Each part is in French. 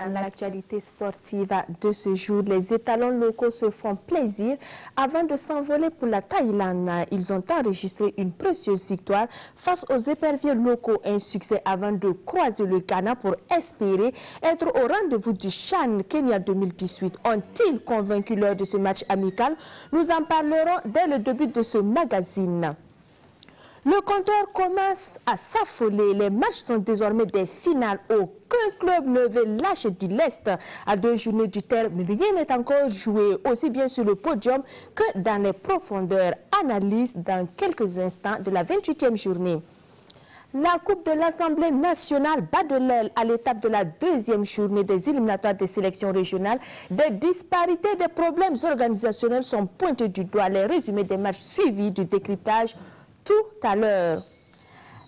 Dans l'actualité sportive de ce jour, les étalons locaux se font plaisir avant de s'envoler pour la Thaïlande. Ils ont enregistré une précieuse victoire face aux éperviers locaux. Un succès avant de croiser le Ghana pour espérer être au rendez-vous du CHAN Kenya 2018. Ont-ils convaincu lors de ce match amical? Nous en parlerons dès le début de ce magazine. Le compteur commence à s'affoler. Les matchs sont désormais des finales. Aucun club ne veut lâcher du lest. À 2 journées du terme, rien n'est encore joué, aussi bien sur le podium que dans les profondeurs. Analyse dans quelques instants de la 28e journée. La Coupe de l'Assemblée nationale bat de l'aile à l'étape de la 2e journée des éliminatoires des sélections régionales. Des disparités, des problèmes organisationnels sont pointés du doigt. Les résumés des matchs suivis du décryptage tout à l'heure.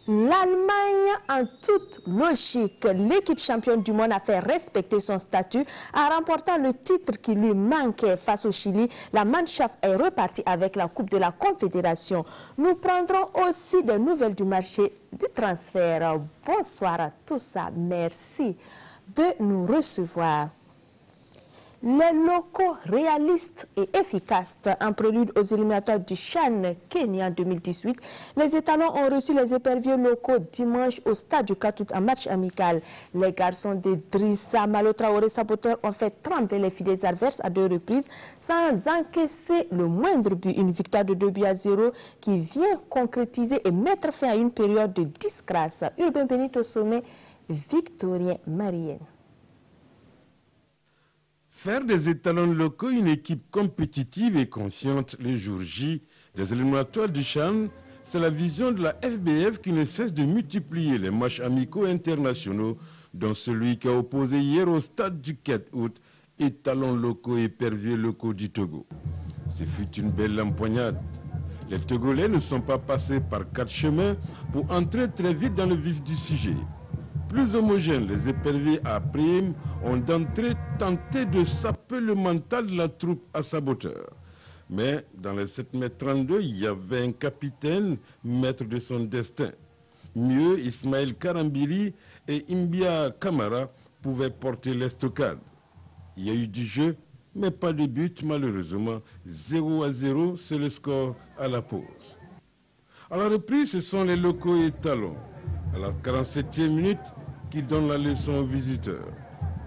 L'Allemagne, en toute logique, l'équipe championne du monde a fait respecter son statut en remportant le titre qui lui manquait face au Chili. La Mannschaft est repartie avec la Coupe de la Confédération. Nous prendrons aussi des nouvelles du marché du transfert. Bonsoir à tous. Merci de nous recevoir. Les locaux réalistes et efficaces en prélude aux éliminatoires du CHAN Kenya 2018. Les étalons ont reçu les éperviers locaux dimanche au stade du 4 août en match amical. Les garçons de Drissa Malo Traoré Saboteur ont fait trembler les fidèles adverses à 2 reprises sans encaisser le moindre but. Une victoire de 2-0 qui vient concrétiser et mettre fin à une période de disgrâce. Urbain Benito Sommet, Victorien Marienne. Faire des étalons locaux une équipe compétitive et consciente les jours J des éliminatoires du CHAN, c'est la vision de la FBF qui ne cesse de multiplier les matchs amicaux internationaux, dont celui qui a opposé hier au stade du 4 août étalons locaux et éperviers locaux du Togo. Ce fut une belle empoignade. Les Togolais ne sont pas passés par 4 chemins pour entrer très vite dans le vif du sujet. Plus homogènes, les éperviers à prime ont d'entrée tenté de saper le mental de la troupe à Saboteur. Mais dans les 7,32 m, il y avait un capitaine, maître de son destin. Mieux, Ismaël Karambiri et Imbia Kamara pouvaient porter l'estocade. Il y a eu du jeu, mais pas de but malheureusement. 0-0, c'est le score à la pause. À la reprise, ce sont les locaux étalons. À la 47e minute, qui donne la leçon aux visiteurs.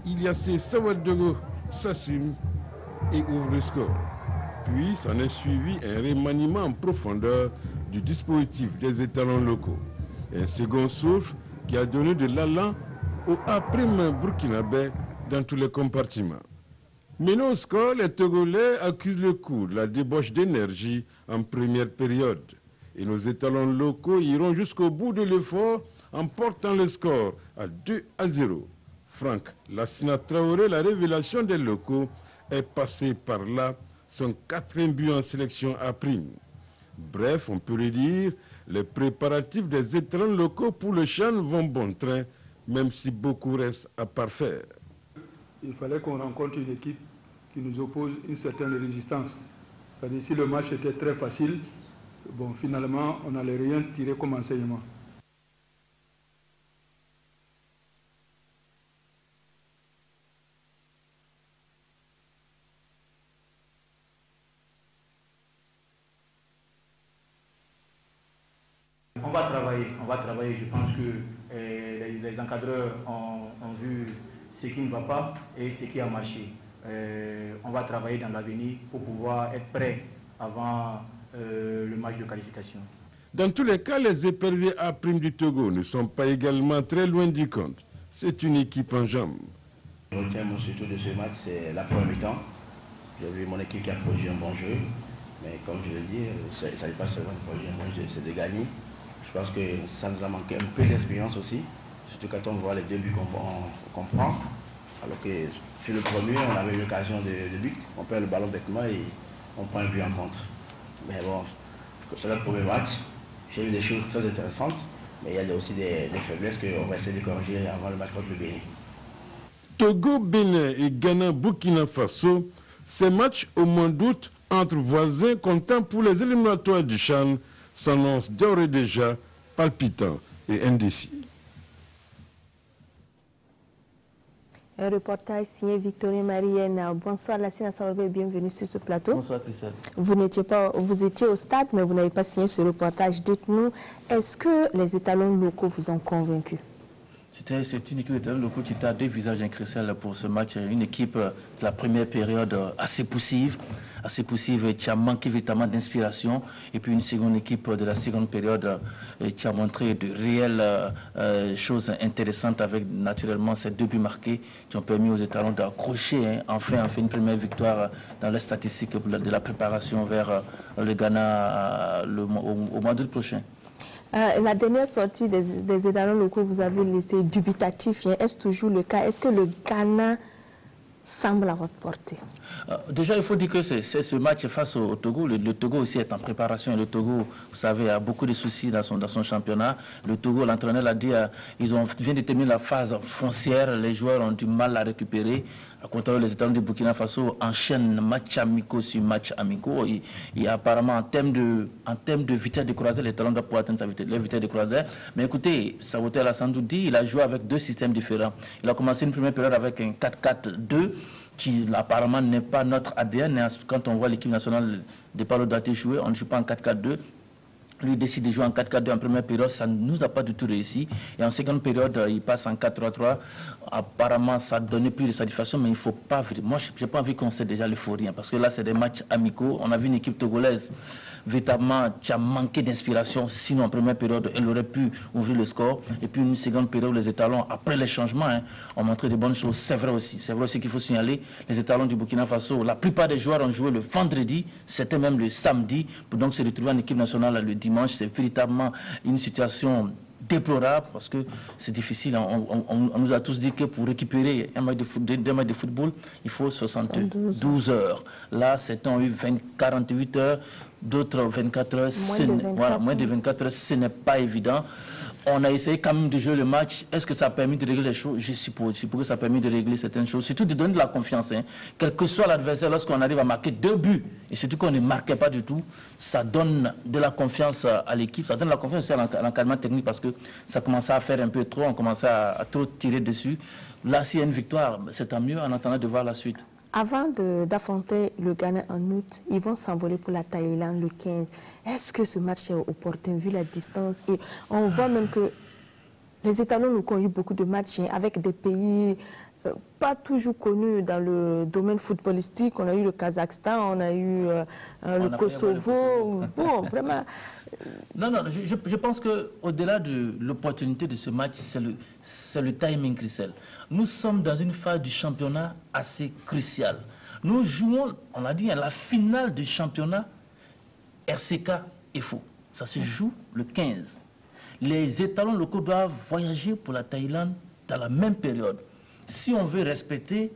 Iliassé Sawadogo s'assume et ouvre le score. Puis, s'en est suivi un remaniement en profondeur du dispositif des étalons locaux. Un second souffle qui a donné de l'allant au après-main burkinabé dans tous les compartiments. Mais non, au score, les Togolais accusent le coup de la débauche d'énergie en première période. Et nos étalons locaux iront jusqu'au bout de l'effort en portant le score à 2-0. Franck Lassina Traoré, la révélation des locaux, est passé par là, son 4e but en sélection à prime. Bref, on peut le dire, les préparatifs des étalons locaux pour le CHAN vont bon train, même si beaucoup reste à parfaire. Il fallait qu'on rencontre une équipe qui nous oppose une certaine résistance. C'est-à-dire, si le match était très facile, bon, finalement, on n'allait rien tirer comme enseignement. On va travailler. Je pense que les encadreurs ont vu ce qui ne va pas et ce qui a marché. On va travailler dans l'avenir pour pouvoir être prêt avant le match de qualification. Dans tous les cas, les éperviers à prime du Togo ne sont pas également très loin du compte. C'est une équipe en jambes. Je retiens surtout de ce match, c'est la première mi-temps. J'ai vu mon équipe qui a produit un bon jeu, mais comme je l'ai dit, il ne s'agit pas seulement de produire un bon jeu, c'est de gagner. Je pense que ça nous a manqué un peu d'expérience aussi, surtout quand on voit les 2 buts qu'on prend. Alors que sur le premier, on avait eu l'occasion de but, on perd le ballon bêtement et on prend un but en contre. Mais bon, c'est le premier match. J'ai vu des choses très intéressantes, mais il y a aussi des faiblesses qu'on va essayer de corriger avant le match contre le Bénin. Togo, Bénin et Ghana, Burkina Faso, ces matchs au mois d'août entre voisins comptant pour les éliminatoires du CHAN s'annoncent d'ores et déjà palpitants et indécis. Un reportage signé Victorine Marienne. Bonsoir Lassina Sawargo et bienvenue sur ce plateau. Bonsoir Christelle. Vous étiez au stade mais vous n'avez pas signé ce reportage. Dites-nous, est-ce que les étalons locaux vous ont convaincu? C'est une équipe d'étalons locaux qui a deux visages incrécels pour ce match. Une équipe de la première période assez poussive, qui a manqué véritablement d'inspiration. Et puis une seconde équipe de la seconde période qui a montré de réelles choses intéressantes avec naturellement ces deux buts marqués qui ont permis aux étalons d'accrocher enfin une première victoire dans les statistiques de la préparation vers le Ghana au mois d'août prochain. La dernière sortie des étalons locaux vous avez laissé dubitatif. Est-ce toujours le cas? Est-ce que le Ghana semble à votre portée? Déjà, il faut dire que c'est ce match face au Togo. Le Togo aussi est en préparation. Le Togo, vous savez, a beaucoup de soucis dans son championnat. Le Togo, l'entraîneur l'a dit, vient de terminer la phase foncière. Les joueurs ont du mal à récupérer. À contraire, les étalons du Burkina Faso enchaînent match amicaux sur match amicaux. Et apparemment, en termes de vitesse de croisière, les étalons doivent pouvoir atteindre leur vitesse de croisière. Mais écoutez, Saboté l'a sans doute dit, il a joué avec deux systèmes différents. Il a commencé une première période avec un 4-4-2 qui apparemment n'est pas notre ADN. Quand on voit l'équipe nationale de Paulo Douarté jouer, on ne joue pas en 4-4-2. Lui décide de jouer en 4-4-2 en première période, ça ne nous a pas du tout réussi. Et en seconde période, il passe en 4-3-3. Apparemment, ça a donné plus de satisfaction, mais il ne faut pas... Moi, je n'ai pas envie qu'on sait déjà l'euphorie, parce que là, c'est des matchs amicaux. On a vu une équipe togolaise, véritablement, qui a manqué d'inspiration. Sinon, en première période, elle aurait pu ouvrir le score. Et puis, une seconde période, les étalons, après les changements, ont montré de bonnes choses. C'est vrai aussi. C'est vrai aussi qu'il faut signaler. Les étalons du Burkina Faso, la plupart des joueurs ont joué le vendredi, c'était même le samedi, pour donc se retrouver en équipe nationale le dimanche. C'est véritablement une situation déplorable parce que c'est difficile. On nous a tous dit que pour récupérer un match de football, il faut 72 heures. Là, certains ont eu 48 heures, d'autres 24 heures. Moins de 24 heures, ce n'est pas évident. On a essayé quand même de jouer le match. Est-ce que ça a permis de régler les choses? Je suppose que ça a permis de régler certaines choses. Surtout de donner de la confiance. Quel que soit l'adversaire, lorsqu'on arrive à marquer 2 buts, et surtout qu'on ne marquait pas du tout, ça donne de la confiance à l'équipe. Ça donne de la confiance aussi à l'encadrement technique parce que ça commençait à faire un peu trop. On commençait à trop tirer dessus. Là, s'il y a une victoire, c'est tant mieux en attendant de voir la suite. Avant d'affronter le Ghana en août, ils vont s'envoler pour la Thaïlande le 15. Est-ce que ce match est opportun vu la distance? Et on voit même que les étalons locaux ont eu beaucoup de matchs avec des pays pas toujours connus dans le domaine footballistique. On a eu le Kazakhstan, on a eu le Kosovo. Bon, vraiment... Non, je pense qu'au-delà de l'opportunité de ce match, c'est le timing, Christelle. Nous sommes dans une phase du championnat assez cruciale. Nous jouons, on a dit, la finale du championnat RCK EFO. Ça se joue le 15. Les étalons locaux doivent voyager pour la Thaïlande dans la même période. Si on veut respecter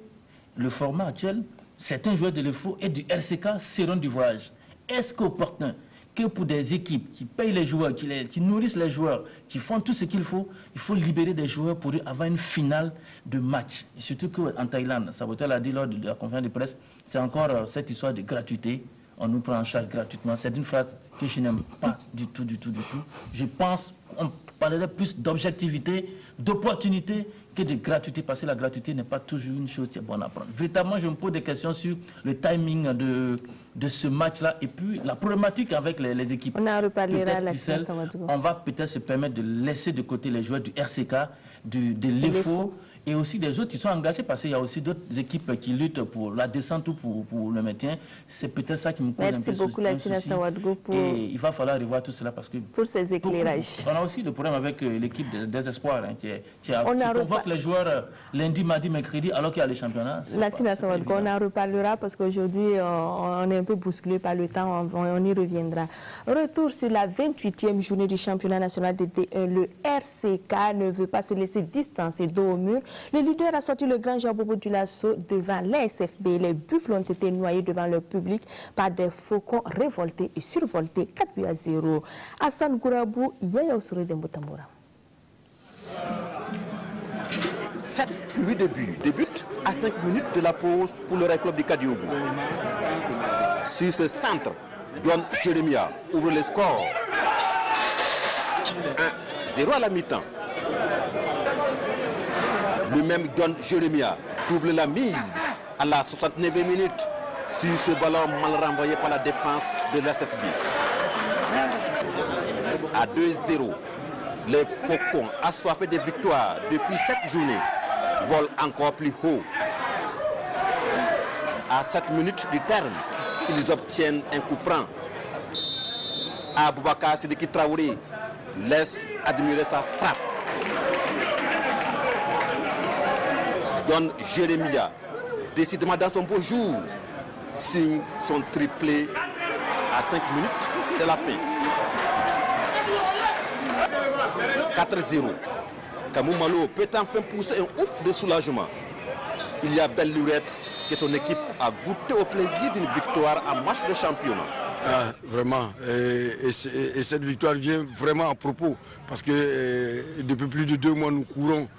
le format actuel, certains joueurs de l'EFO et du RCK seront du voyage. Est-ce qu'opportun que pour des équipes qui payent les joueurs, qui nourrissent les joueurs, qui font tout ce qu'il faut libérer des joueurs pour avoir une finale de match. Et surtout qu'en Thaïlande, Saboté l'a dit lors de la conférence de presse, c'est encore cette histoire de gratuité. On nous prend en charge gratuitement. C'est une phrase que je n'aime pas du tout. Je pense qu'on parlerait plus d'objectivité, d'opportunité que de gratuité, parce que la gratuité n'est pas toujours une chose qui est bonne à prendre. Véritablement, je me pose des questions sur le timing de ce match-là et puis la problématique avec les équipes. On en reparlera la On va peut-être se permettre de laisser de côté les joueurs du RCK, de l'EFO et aussi des autres qui sont engagés parce qu'il y a aussi d'autres équipes qui luttent pour la descente ou pour le maintien. C'est peut-être ça qui me cause un peu Merci beaucoup, Lassina Sawadgo, et il va falloir revoir tout cela parce que... Pour ces éclairages. On a aussi le problème avec l'équipe des espoirs qui convoque les joueurs lundi, mardi, mercredi alors qu'il y a les championnats. Lassina Sawadgo, on en reparlera parce qu'aujourd'hui on est un peu bousculé par le temps, on y reviendra. Retour sur la 28e journée du championnat national de D1. Le RCK ne veut pas se laisser distancer dos au mur. Le leader a sorti le grand Jabobo du Lasso devant l'ASFB. Les buffles ont été noyés devant leur public par des faucons révoltés et survoltés 4-0. Hassan Gourabou, Yaya Oussouré de Mbotambora. 7 puis 8 débuts. Début à 5 minutes de la pause pour le club de Kadiogo. Sur ce centre, John Jeremia ouvre le score. 1-0 à la mi-temps. Le même John Jeremia double la mise à la 69e minute sur ce ballon mal renvoyé par la défense de l'SFB. À 2-0, les Faucons, assoiffés de victoires depuis cette journée, volent encore plus haut. À 7 minutes du terme, ils obtiennent un coup franc. Aboubakar Sidiki Traoré laisse admirer sa frappe. Don Jérémia, décidément dans son beau jour, signe son triplé à 5 minutes de la fin. 4-0. Kamou Malo peut enfin pousser un ouf de soulagement. Il y a belle lurette que son équipe a goûté au plaisir d'une victoire en match de championnat. Ah, vraiment, et cette victoire vient vraiment à propos parce que depuis plus de 2 mois nous courons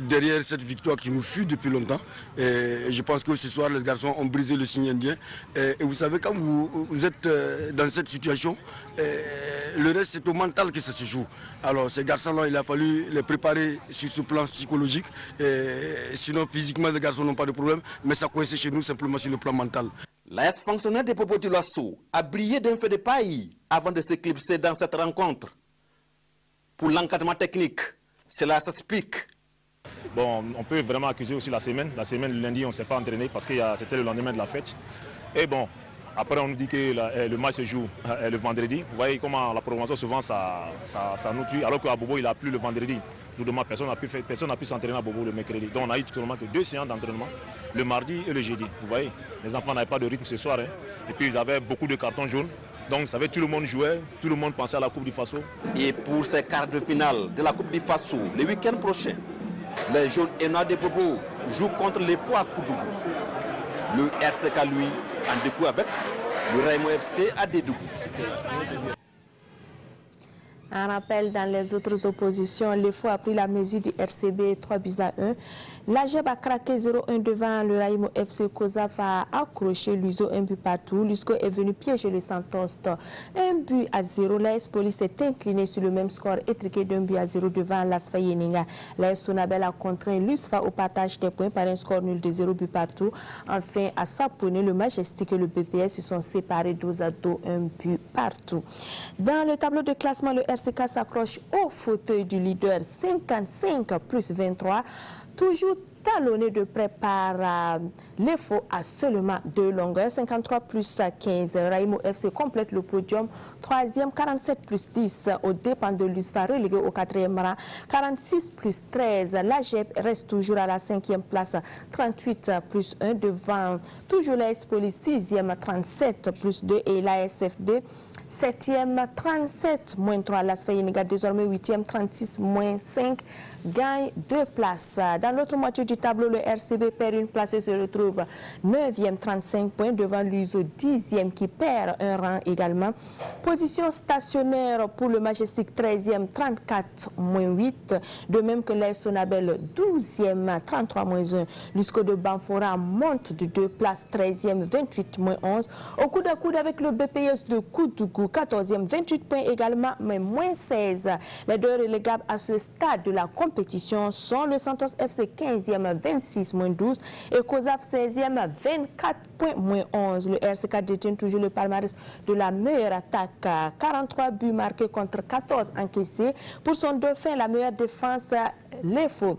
derrière cette victoire qui nous fuit depuis longtemps. Et je pense que ce soir les garçons ont brisé le signe indien. Et vous savez, quand vous êtes dans cette situation, le reste c'est au mental que ça se joue. Alors ces garçons-là, il a fallu les préparer sur ce plan psychologique. Sinon physiquement les garçons n'ont pas de problème, mais ça coince chez nous simplement sur le plan mental. L'AS fonctionnaire des Popos du Lasso a brillé d'un feu de paille avant de s'éclipser dans cette rencontre. Pour l'encadrement technique, cela s'explique. Bon, on peut vraiment accuser aussi la semaine. La semaine, le lundi, on ne s'est pas entraîné parce que c'était le lendemain de la fête. Et bon, après on nous dit que le match se joue le vendredi. Vous voyez comment la programmation souvent ça nous tue. Alors qu'à Bobo, il a plu le vendredi. Nous demandons, personne n'a pu s'entraîner à Bobo le mercredi. Donc on a eu seulement que 2 séances d'entraînement, le mardi et le jeudi. Vous voyez, les enfants n'avaient pas de rythme ce soir. Hein. Et puis ils avaient beaucoup de cartons jaunes. Donc vous savez, tout le monde jouait, tout le monde pensait à la Coupe du Faso. Et pour ces quarts de finale de la Coupe du Faso, le week-end prochain, les jaunes et noirs de Bobo jouent contre les Faux à Koudougou. Le RCK, lui, en découle avec le Raimo FC à Dédougou. Un rappel dans les autres oppositions, les Faux a pris la mesure du RCB 3-1. L'AGEB a craqué 0-1 devant le Raimo FC. Kozaf a accroché l'USO 1 but partout. L'USCO est venu piéger le Santos 1-0. L'AS Police est incliné sur le même score étriqué d'1-0 devant l'ASFA Yeninga. L'AS Sonabel a contraint l'USFA au partage des points par un score nul de 0 but partout. Enfin, à Sapone, le Majestic et le BPS se sont séparés 2-2, 1 but partout. Dans le tableau de classement, le RCK s'accroche au fauteuil du leader 55 plus 23. Toujours talonné de près par les Faux à seulement 2 longueurs, 53 plus 15. Raimo FC complète le podium, 3e, 47 plus 10 aux dépens de l'USFA relégué au 4e rang, 46 plus 13. L'AGEB reste toujours à la 5e place, 38 plus 1 devant toujours l'AS Police 6e, 37 plus 2 et l'ASFB 7e, 37 moins 3. L'ASFA Yeninga désormais 8e, 36 moins 5 gagne 2 places. Dans l'autre moitié du tableau, le RCB perd une place et se retrouve 9e, 35 points devant l'USO 10e qui perd un rang également. Position stationnaire pour le Majestic 13e, 34 moins 8. De même que l'AS Sonabel 12e, 33 moins 1. L'USCO de Banfora monte de 2 places, 13e, 28 moins 11. Au coude à coude avec le BPS de Koudougou, 14e, 28 points également, mais moins 16. Les deux relégables à ce stade de la compétition sont le Santos FC 15e, 26 moins 12 et Kozaf 16e, 24 points moins 11. Le RCK détient toujours le palmarès de la meilleure attaque, 43 buts marqués contre 14 encaissés. Pour son dauphin, la meilleure défense, les Faux.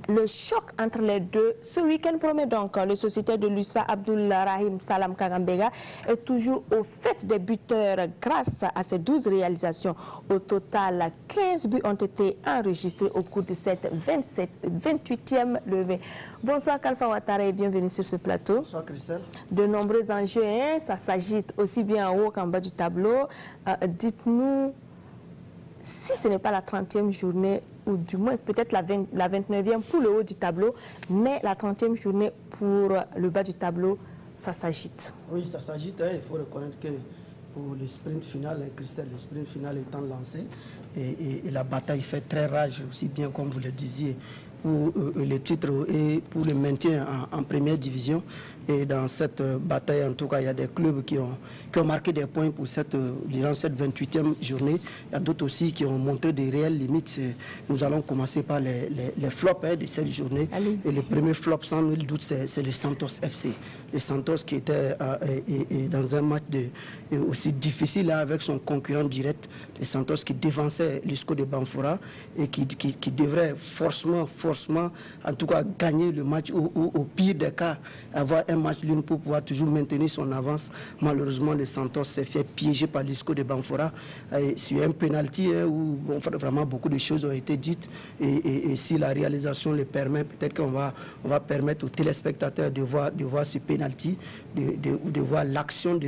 Le choc entre les deux ce week-end promet donc. Le sociétaire de l'USFA, Abdul Rahim Salam Kagambega, est toujours au fait des buteurs grâce à ses 12 réalisations. Au total, 15 buts ont été enregistrés au cours de cette 28e levée. Bonsoir Kalfa Ouattara et bienvenue sur ce plateau. Bonsoir Christelle. De nombreux enjeux, hein, ça s'agite aussi bien en haut qu'en bas du tableau. Dites-nous, si ce n'est pas la 30e journée, ou du moins peut-être la 29e pour le haut du tableau, mais la 30e journée pour le bas du tableau, ça s'agite. Oui, ça s'agite. Hein. Il faut reconnaître que pour le sprint final, Christelle, le sprint final étant lancé, et la bataille fait très rage, aussi bien comme vous le disiez, pour le titre et pour le maintien en première division. Et dans cette bataille, en tout cas, il y a des clubs qui ont marqué des points pour durant cette 28e journée. Il y a d'autres aussi qui ont montré des réelles limites. Nous allons commencer par les flops de cette journée. Et le premier flop, sans nul doute, c'est le Santos FC. Le Santos qui était dans un match aussi difficile avec son concurrent direct. Le Santos qui dévançait l'Isco de Banfora et qui devrait forcément, en tout cas, gagner le match ou au pire des cas, avoir un match l'une pour pouvoir toujours maintenir son avance. Malheureusement, le Santos s'est fait piéger par l'Isco de Banfora sur un penalty où vraiment beaucoup de choses ont été dites. Et si la réalisation le permet, peut-être qu'on va permettre aux téléspectateurs de voir ce penalty, de voir l'action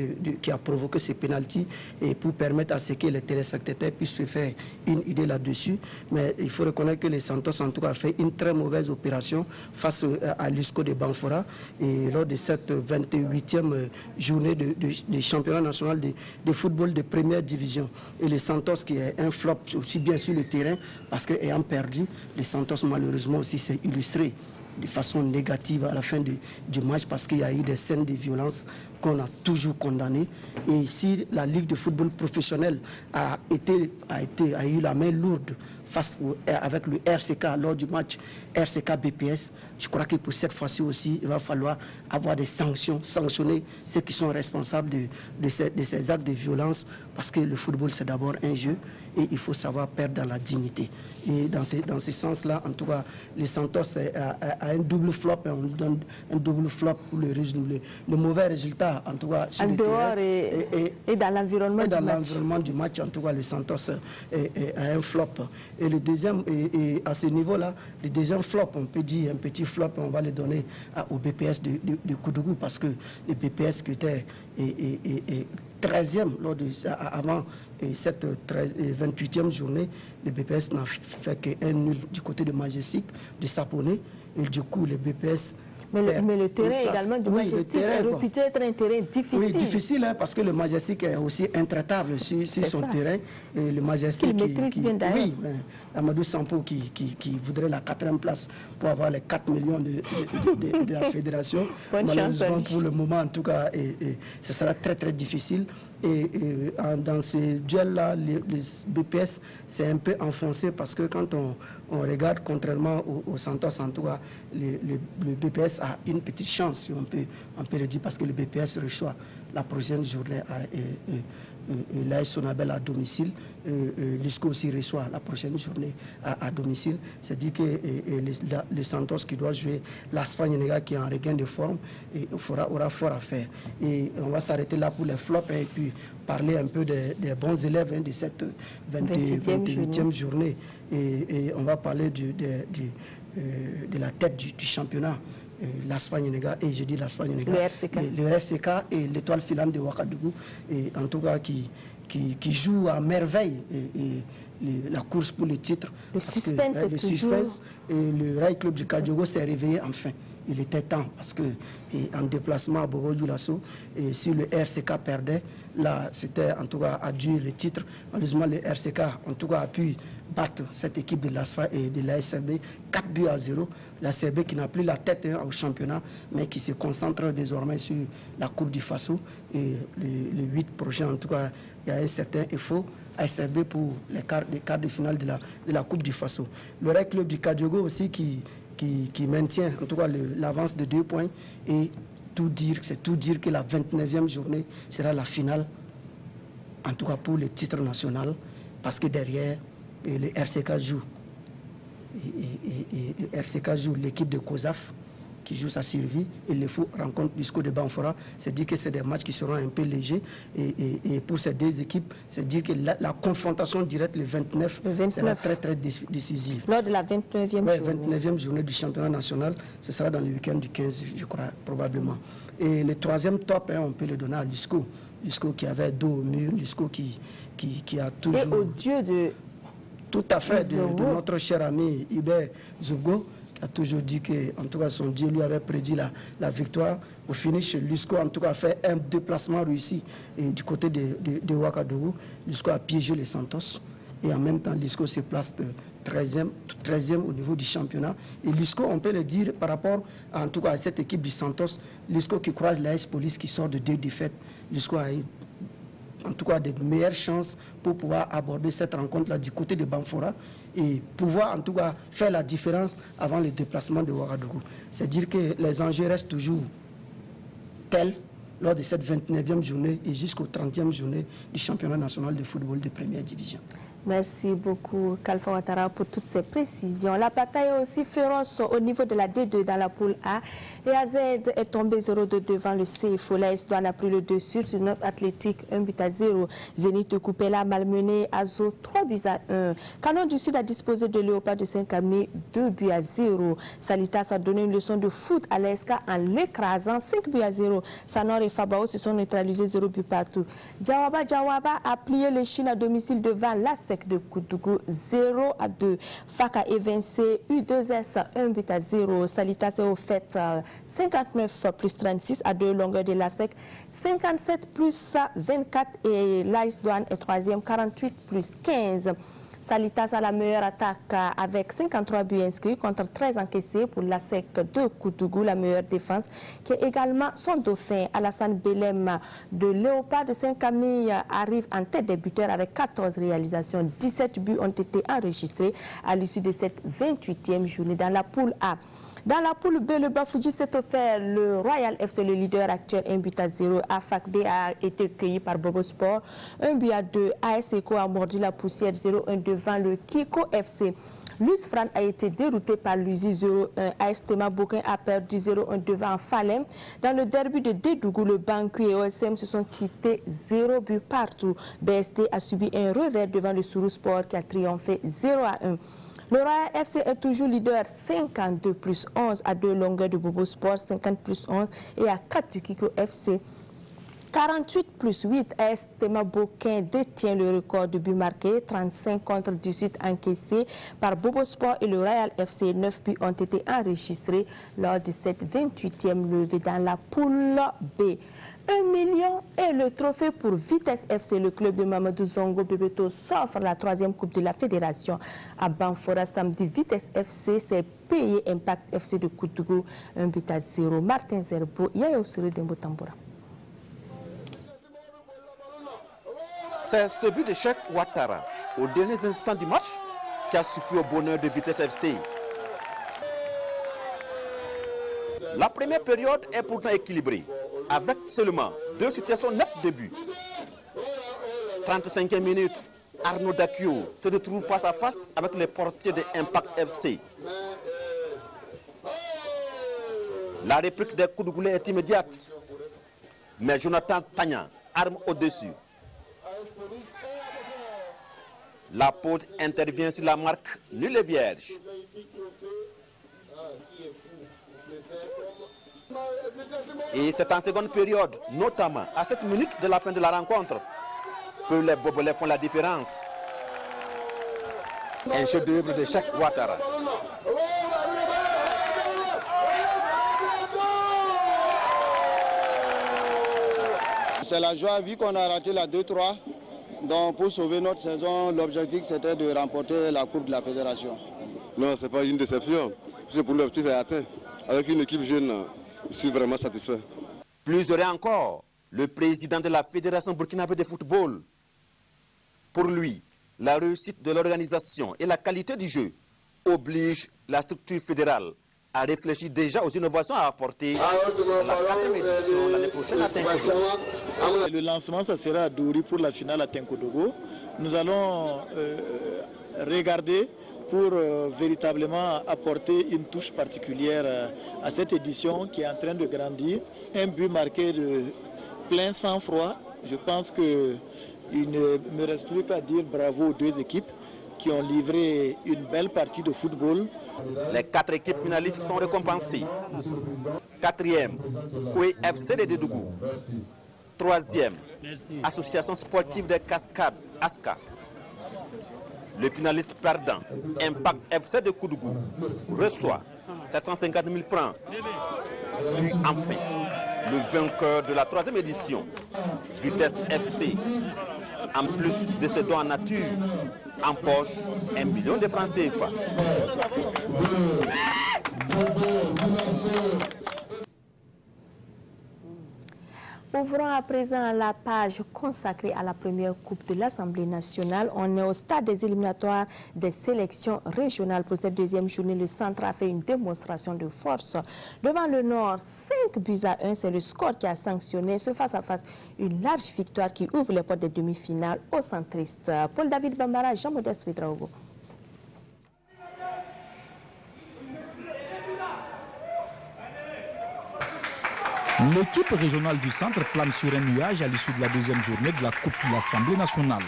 qui a provoqué ce penalty et pour permettre à ce que les téléspectateurs puissent se faire une idée là-dessus. Mais il faut reconnaître que les Santos, en tout cas, a fait une très mauvaise opération face à l'Isco de Banfora. Et lors de cette 28e journée de championnat national de football de première division. Et les Santos qui est un flop aussi bien sur le terrain parce qu'ayant perdu, les Santos malheureusement aussi s'est illustré de façon négative à la fin du match parce qu'il y a eu des scènes de violence qu'on a toujours condamnées. Et ici, la Ligue de football professionnel a eu la main lourde avec le RCK lors du match RCK BPS. Je crois que pour cette fois-ci aussi, il va falloir avoir des sanctions, sanctionner ceux qui sont responsables de ces actes de violence, parce que le football, c'est d'abord un jeu et il faut savoir perdre dans la dignité. Et dans ce sens-là, en tout cas, les Santos a un double flop, et on lui donne un double flop pour le mauvais résultat, en tout cas, sur en le dehors terrain, et dans l'environnement du match. En tout cas, le Santos a un flop. Et le deuxième, et à ce niveau-là, le deuxième flop, on peut dire un petit flop, on va le donner au BPS de Koudougou, parce que le BPS qui était 13e avant cette 28e journée, le BPS n'a fait qu'un nul du côté de Majestic, de Saponé, et du coup le BPS... Mais le terrain également du Majestic est réputé être un terrain difficile. Oui, difficile, hein, parce que le Majestic est aussi intraitable sur son terrain. Et le Majestic qu'il maîtrise bien d'ailleurs. Oui, Amadou Sampo qui voudrait la 4e place pour avoir les 4 millions de la fédération. Malheureusement, pour le moment, en tout cas, ce sera très très difficile. Et dans ce duel-là, les BPS s'est un peu enfoncé parce que quand on regarde, contrairement au Santos, en tout cas, le BPS a une petite chance, si on peut le dire, parce que le BPS reçoit la prochaine journée l'AS Sonabel à domicile. L'ISCO aussi reçoit la prochaine journée à domicile. C'est-à-dire que le Santos qui doit jouer l'Aspagne qui est en regain de forme aura fort à faire. Et on va s'arrêter là pour les flops et puis parler un peu des bons élèves de cette 28e journée. Et on va parler de la tête du championnat. L'Aspagne, et je dis l'Aspagne, le RCK et l'étoile filante de Ouagadougou, et en tout cas qui joue à merveille la course pour le titre. Le suspense est toujours... Et le Rail Club du Kadiogo s'est réveillé enfin. Il était temps parce que en déplacement à Bogo-Dioulasso, et si le RCK perdait, là c'était en tout cas adieu le titre. Malheureusement le RCK en tout cas a pu battre cette équipe de l'ASFA et de l'ASRB 4-0. L'ASRB qui n'a plus la tête au championnat, mais qui se concentre désormais sur la Coupe du Faso. Et les 8 prochains, en tout cas, il y a un certain effort ASRB pour les quarts de finale de la Coupe du Faso. Le Rail Club du Kadiogo aussi qui maintient en tout cas l'avance de 2 points, et c'est tout dire que la 29e journée sera la finale, en tout cas pour le titre national, parce que derrière, le RCK joue. Et le RCK joue l'équipe de COSAF qui joue sa survie, et le FO rencontre l'ISCO de Banfora. C'est dire que c'est des matchs qui seront un peu légers, et pour ces deux équipes, c'est dire que la confrontation directe le 29 sera très très décisive. Lors de la 29e journée. 29e journée du championnat national, ce sera dans le week-end du 15, je crois, probablement. Et le troisième top, on peut le donner à l'ISCO. L'ISCO qui avait dos au mur, l'ISCO qui a toujours... Et au dieu de... Tout à fait, de notre cher ami Iber Zogo, qui a toujours dit que, en tout cas, son Dieu lui avait prédit la victoire. Au finish, l'ISCO en tout cas a fait un déplacement réussi, et du côté de Ouagadougou, l'ISCO a piégé les Santos. et en même temps l'ISCO se place 13e au niveau du championnat. Et l'ISCO, on peut le dire par rapport en tout cas à cette équipe du Santos, l'ISCO qui croise l'AS Police qui sort de 2 défaites, l'ISCO a en tout cas de meilleures chances pour pouvoir aborder cette rencontre-là du côté de Banfora et pouvoir en tout cas faire la différence avant le déplacement de Ouagadougou. C'est-à-dire que les enjeux restent toujours tels lors de cette 29e journée et jusqu'au 30e journée du championnat national de football de première division. Merci beaucoup, Kalfa Ouattara, pour toutes ces précisions. La bataille est aussi féroce au niveau de la D2 dans la poule A. Et AZ est tombé 0-2 devant le CFO. L'AS Douane a pris le dessus sur notre Athlétique 1-0. Zénith de Coupella a malmené Azo 3-1. Canon du Sud a disposé de Léopard de Saint-Camille 2-0. Salitas a donné une leçon de foot à l'ESCA en l'écrasant 5-0. Sanor et Fabao se sont neutralisés 0 but partout. Jawaba a plié les Chines à domicile devant l'ASEC de Koudougou 0-2. Faka évincé U2S 1-0. Salitas est au fait 59 plus 36 à 2 longueurs de l'ASEC, 57 plus 24 et l'AS Douane est 3e, 48 plus 15. Salitas a la meilleure attaque avec 53 buts inscrits contre 13 encaissés pour l'ASEC de Koudougou, la meilleure défense qui est également son dauphin. Alassane Belem de Léopard de Saint-Camille arrive en tête des buteurs avec 14 réalisations. 17 buts ont été enregistrés à l'issue de cette 28e journée dans la poule A. Dans la poule B, le Bafouji s'est offert le Royal FC, le leader actuel, 1-0. AFAC B a été cueilli par Bobo Sport, 1-2. AS Eco a mordu la poussière 0-1 devant le Kiko FC. Luce Fran a été dérouté par l'USI 0-1. AS Tema Bokin a perdu 0-1 devant Falem. Dans le derby de Dédougou, le Bancu et OSM se sont quittés 0 but partout. BST a subi un revers devant le Sourou Sport qui a triomphé 0-1. Le Royal FC est toujours leader 52 plus 11 à 2 longueurs de Bobo Sport, 50 plus 11 et à 4 du Kiko FC. 48 plus 8, AS Tema Bokin détient le record de buts marqués, 35 contre 18 encaissés par Bobo Sport et le Royal FC. 9 buts ont été enregistrés lors de cette 28e levée dans la poule B. 1 million et le trophée pour Vitesse FC. Le club de Mamadou Zongo Bebeto s'offre la 3e coupe de la fédération à Banfora samedi. Vitesse FC s'est payé Impact FC de Koudougou 1-0. Martin Zerbo, Yaya Ousiri Dembo Tamboura. C'est ce but de Cheikh Ouattara aux derniers instants du match qui a suffi au bonheur de Vitesse FC. La première période est pourtant équilibrée, avec seulement 2 situations nettes de but. 35e minute, Arnaud Dakio se retrouve face à face avec les portiers de Impact FC. La réplique des Koudougoulis est immédiate, mais Jonathan Tagna arme au-dessus. La pause intervient sur la marque nul et vierge. Et c'est en seconde période, notamment à 7 minutes de la fin de la rencontre, que les Bobolais font la différence. Un chef-d'œuvre de Cheikh Ouattara. C'est la joie, vu qu'on a raté la 2-3. Donc pour sauver notre saison, l'objectif c'était de remporter la Coupe de la Fédération. Non, ce n'est pas une déception. C'est pour l'objectif est atteint. Avec une équipe jeune, je suis vraiment satisfait. Plus heureux encore, le président de la Fédération burkinabé de football. Pour lui, la réussite de l'organisation et la qualité du jeu obligent la structure fédérale à réfléchir déjà aux innovations à apporter à la 4e édition l'année prochaine à Tinkodogo. Le lancement, ça sera à Douri pour la finale à Tinkodogo. Nous allons regarder pour véritablement apporter une touche particulière à cette édition qui est en train de grandir. Un but marqué de plein sang-froid. Je pense qu'il ne me reste plus qu'à dire bravo aux 2 équipes qui ont livré une belle partie de football. Les 4 équipes finalistes sont récompensées. 4e, Koué FC de Dédougou. 3e, Association sportive des Cascades, ASCA. Le finaliste perdant, Impact FC de Koudougou, reçoit 750 000 francs. Puis enfin, le vainqueur de la 3e édition, Vitesse FC, En plus de ces dons en nature, en poche, 1 million de francs CFA. Ouvrons à présent la page consacrée à la première Coupe de l'Assemblée nationale. On est au stade des éliminatoires des sélections régionales. Pour cette deuxième journée, le centre a fait une démonstration de force. Devant le Nord, 5-1, c'est le score qui a sanctionné ce face-à-face. Une large victoire qui ouvre les portes des demi-finales aux centristes. Paul-David Bambara, Jean-Modeste Ouedraogo. L'équipe régionale du centre plane sur un nuage à l'issue de la deuxième journée de la Coupe de l'Assemblée nationale.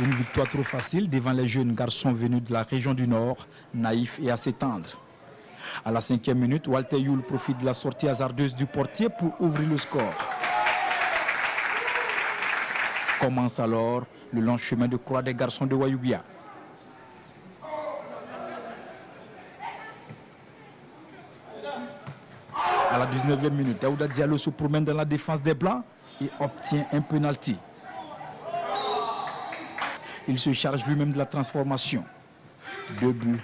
Une victoire trop facile devant les jeunes garçons venus de la région du Nord, naïfs et assez tendres. À la 5e minute, Walter Youl profite de la sortie hasardeuse du portier pour ouvrir le score. Commence alors le long chemin de croix des garçons de Wayouguia. À la 19e minute, Daouda Diallo se promène dans la défense des Blancs et obtient un penalty. Il se charge lui-même de la transformation. 2-0.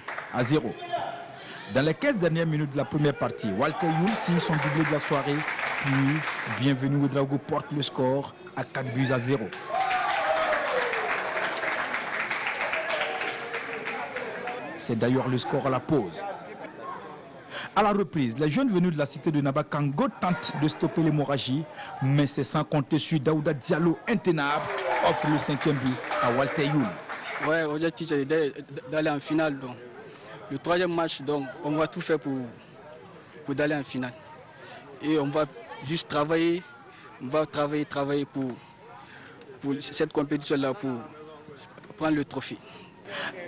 Dans les 15 dernières minutes de la première partie, Walter Youl signe son doublé de la soirée, puis Bienvenu Ouedraogo porte le score à 4-0. C'est d'ailleurs le score à la pause. À la reprise, les jeunes venus de la cité de Nabakango tentent de stopper l'hémorragie, mais c'est sans compter sur Daouda Diallo, intenable, offre le 5e but à Walter Youl. Ouais, l'objectif c'est d'aller en finale. Donc. Le 3e match, donc, on va tout faire pour aller en finale. Et on va juste travailler, pour cette compétition-là, pour prendre le trophée.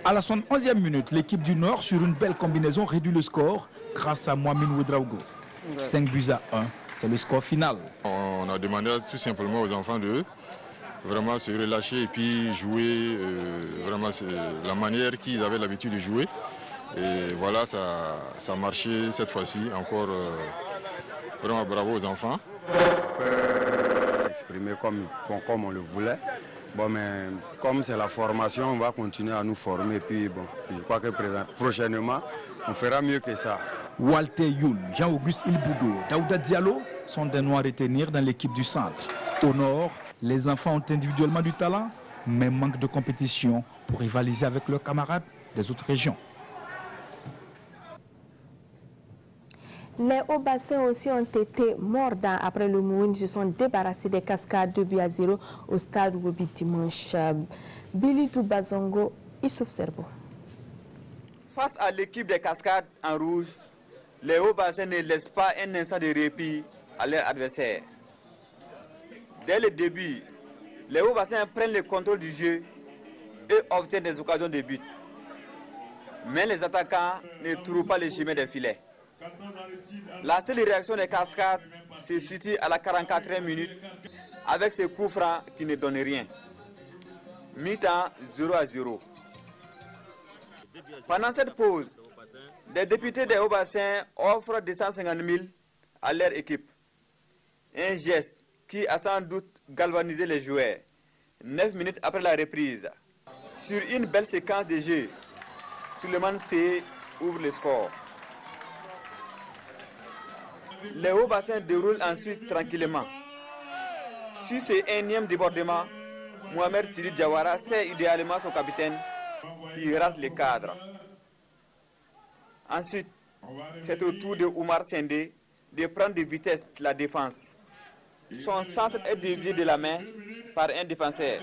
À la 71e minute, l'équipe du Nord, sur une belle combinaison, réduit le score grâce à Mohamed Ouedraogo. 5-1, c'est le score final. On a demandé tout simplement aux enfants de vraiment se relâcher et puis jouer vraiment la manière qu'ils avaient l'habitude de jouer. Et voilà, ça a marché cette fois-ci. Encore vraiment bravo aux enfants. S'exprimer comme on le voulait. Bon, mais comme c'est la formation, on va continuer à nous former. Puis bon, je crois que prochainement, on fera mieux que ça. Walter Youl, Jean-Auguste Ilboudo, Daouda Diallo sont des noirs à retenir dans l'équipe du centre. Au Nord, les enfants ont individuellement du talent, mais manquent de compétition pour rivaliser avec leurs camarades des autres régions. Les hauts bassins aussi ont été mordants après le Mouine. Ils se sont débarrassés des cascades 2-0 au stade Wobi dimanche. Billy Toubazongo, Issouf Serbo. Face à l'équipe des cascades en rouge, les hauts bassins ne laissent pas un instant de répit à leur adversaire. Dès le début, les hauts bassins prennent le contrôle du jeu et obtiennent des occasions de but. Mais les attaquants ne trouvent pas le chemin des filets. La seule réaction des cascades se situe à la 44e minute avec ce coup franc qui ne donne rien. Mi-temps 0-0. Pendant cette pause, des députés des Hauts-Bassins offrent 250 000 à leur équipe. Un geste qui a sans doute galvanisé les joueurs. 9 minutes après la reprise, sur une belle séquence de jeu, Suleiman C ouvre le score. Les Hauts-Bassins déroulent ensuite tranquillement. Sur ce énième débordement, Mohamed Sidi Diawara sert idéalement son capitaine qui rate le cadre. Ensuite, c'est au tour de Oumar Sendé de prendre de vitesse la défense. Son centre est dévié de la main par un défenseur.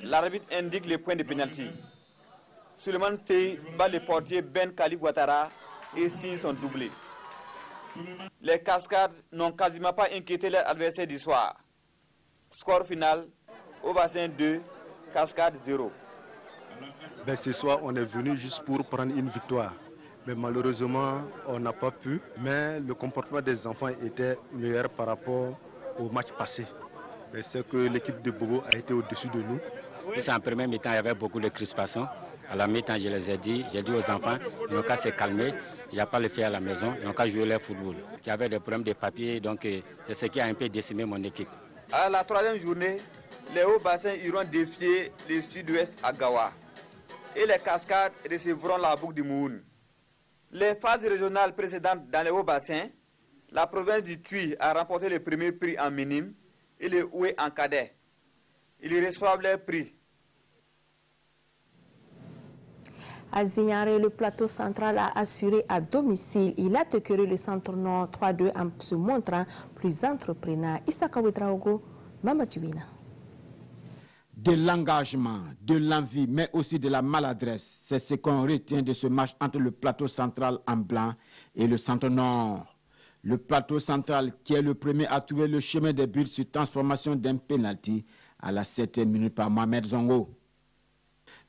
L'arbitre indique le point de pénalty. Suleiman Sey bat le portier Ben Khalif Ouattara et signe son doublé. Les cascades n'ont quasiment pas inquiété leur adversaire du soir. Score final, Haut-Bassin 2, Cascade 0. Ben, ce soir, on est venu juste pour prendre une victoire. Mais malheureusement, on n'a pas pu. Mais le comportement des enfants était meilleur par rapport au match passé. C'est que l'équipe de Bobo a été au-dessus de nous. En premier mi-temps, il y avait beaucoup de crispation. À la mi-temps, je les ai dit, j'ai dit aux enfants, ils n'ont qu'à se calmer, il n'y a pas le fait à la maison, ils n'ont qu'à jouer leur football. Il y avait des problèmes de papier, donc c'est ce qui a un peu décimé mon équipe. À la 3e journée, les hauts bassins iront défier le sud-ouest à Gawa. Et les cascades recevront la boucle du Moun. Les phases régionales précédentes dans les hauts bassins, la province du Tui a remporté le premier prix en minime et le Oué en cadet. Ils reçoivent les prix. À Zignaré, le plateau central a assuré à domicile. Il a accueilli le centre nord 3-2 en se montrant plus entreprenant. Issaka Ouedraogo, Mamatibina. De l'engagement, de l'envie, mais aussi de la maladresse. C'est ce qu'on retient de ce match entre le plateau central en blanc et le centre nord. Le plateau central, qui est le premier à trouver le chemin des buts sur transformation d'un penalty à la 7e minute par Mohamed Zongo.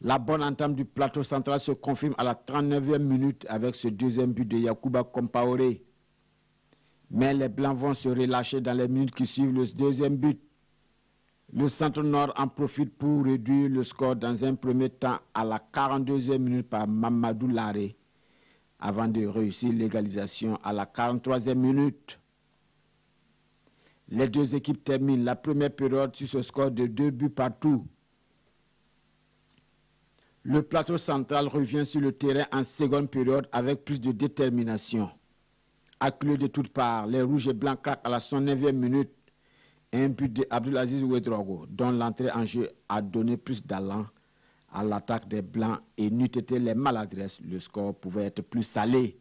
La bonne entame du plateau central se confirme à la 39e minute avec ce deuxième but de Yacouba Compaoré. Mais les Blancs vont se relâcher dans les minutes qui suivent le deuxième but. Le centre nord en profite pour réduire le score dans un premier temps à la 42e minute par Mamadou Laré avant de réussir l'égalisation à la 43e minute. Les deux équipes terminent la première période sur ce score de 2 buts partout. Le plateau central revient sur le terrain en seconde période avec plus de détermination. Acculés de toutes parts, les rouges et blancs craquent à la 109e minute. Un but de Abdulaziz Ouedraogo, dont l'entrée en jeu a donné plus d'allant à l'attaque des blancs et n'eût été les maladresses, le score pouvait être plus salé.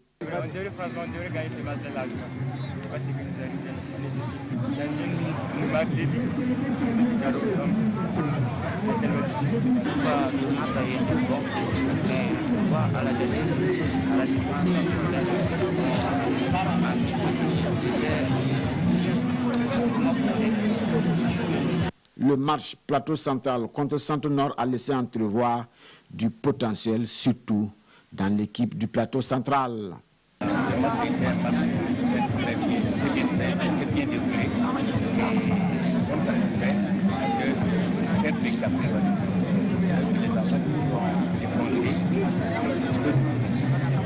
Le match plateau central contre centre nord a laissé entrevoir du potentiel, surtout dans l'équipe du plateau central. Le match était un match très bien, c'est bien déroulé. Nous sommes satisfaits parce que c'est très bien capté. Les enfants qui sont défoncés.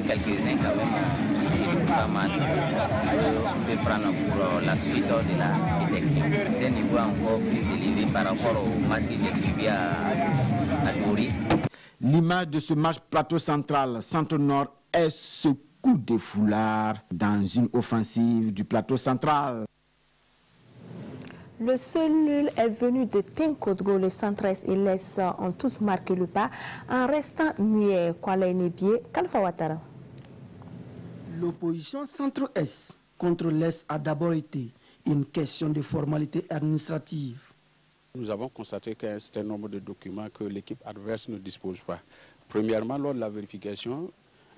Quelques-uns quand même, c'est pas mal. On peut prendre pour la suite de la détection. C'est un niveau encore plus élevé par rapport au match qui est suivi à Douri. L'image de ce match plateau central, centre nord, est ce coup de foulard dans une offensive du plateau central. Le seul nul est venu de Tenkodgo. Les centres et l'Est ont tous marqué le pas en restant muets. Kwale Nebie, Kalfa Ouattara. L'opposition centre-Est contre l'Est a d'abord été une question de formalité administrative. Nous avons constaté qu'il y a un certain nombre de documents que l'équipe adverse ne dispose pas. Premièrement, lors de la vérification,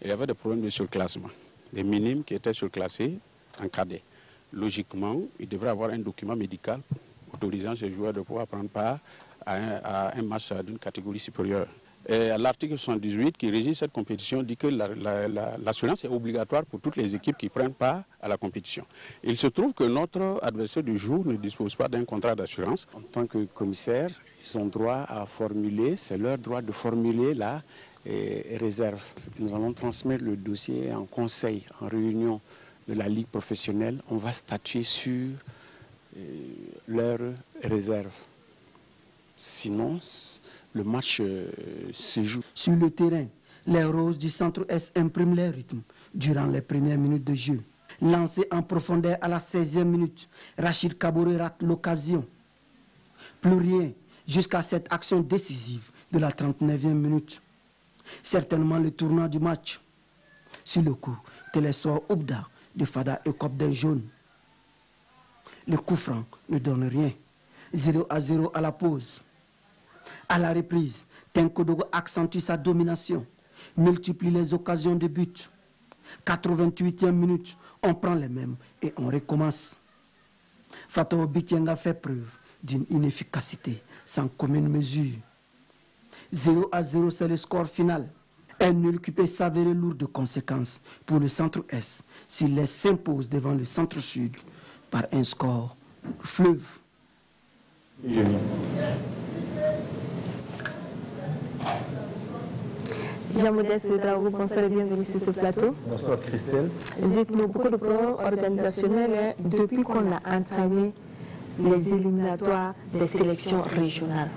il y avait des problèmes de surclassement. Les minimes qui étaient surclassés en cadet. Logiquement, il devrait avoir un document médical autorisant ces joueurs de pouvoir prendre part à un match d'une catégorie supérieure. L'article 78 qui régit cette compétition dit que l'assurance est obligatoire pour toutes les équipes qui prennent part à la compétition. Il se trouve que notre adversaire du jour ne dispose pas d'un contrat d'assurance. En tant que commissaire, ils ont droit à formuler, c'est leur droit de formuler la réserve. Nous allons transmettre le dossier en conseil, en réunion de la Ligue professionnelle. On va statuer sur leur réserve. Sinon, le match se joue. Sur le terrain, les Roses du centre-Est impriment leur rythme durant les premières minutes de jeu. Lancé en profondeur à la 16e minute, Rachid Kaboré rate l'occasion. Plus rien jusqu'à cette action décisive de la 39e minute. Certainement le tournant du match. Sur le coup, Télésor Oubda de Fada écope d'un jaune. Le coup franc ne donne rien. 0-0 à la pause. À la reprise, Tenkodgo accentue sa domination, multiplie les occasions de but. 88e minute, on prend les mêmes et on recommence. Fatou Bitienga fait preuve d'une inefficacité sans commune mesure. 0-0, c'est le score final. Un nul qui peut s'avérer lourd de conséquences pour le centre-Est s'il les s'impose devant le centre-Sud par un score fleuve. Jean-Modeste Ouedraogo, bonsoir et bienvenue sur ce plateau. Bonsoir Christelle. Dites-nous beaucoup de problèmes organisationnels depuis qu'on a entamé les éliminatoires des sélections régionales?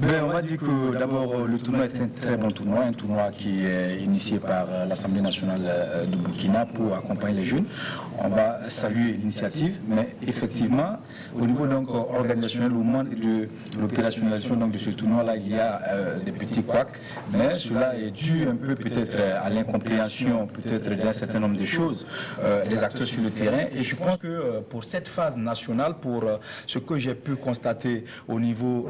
On va dire que d'abord le tournoi est un très bon tournoi, un tournoi qui est initié par l'Assemblée nationale de Burkina pour accompagner les jeunes. On va saluer l'initiative, mais effectivement, au niveau donc organisationnel, au moment de l'opérationnalisation de ce tournoi-là, il y a des petits couacs, mais cela est dû un peu peut-être à l'incompréhension peut-être d'un certain nombre de choses des acteurs sur le terrain. Et je pense que pour cette phase nationale, pour ce que j'ai pu constater au niveau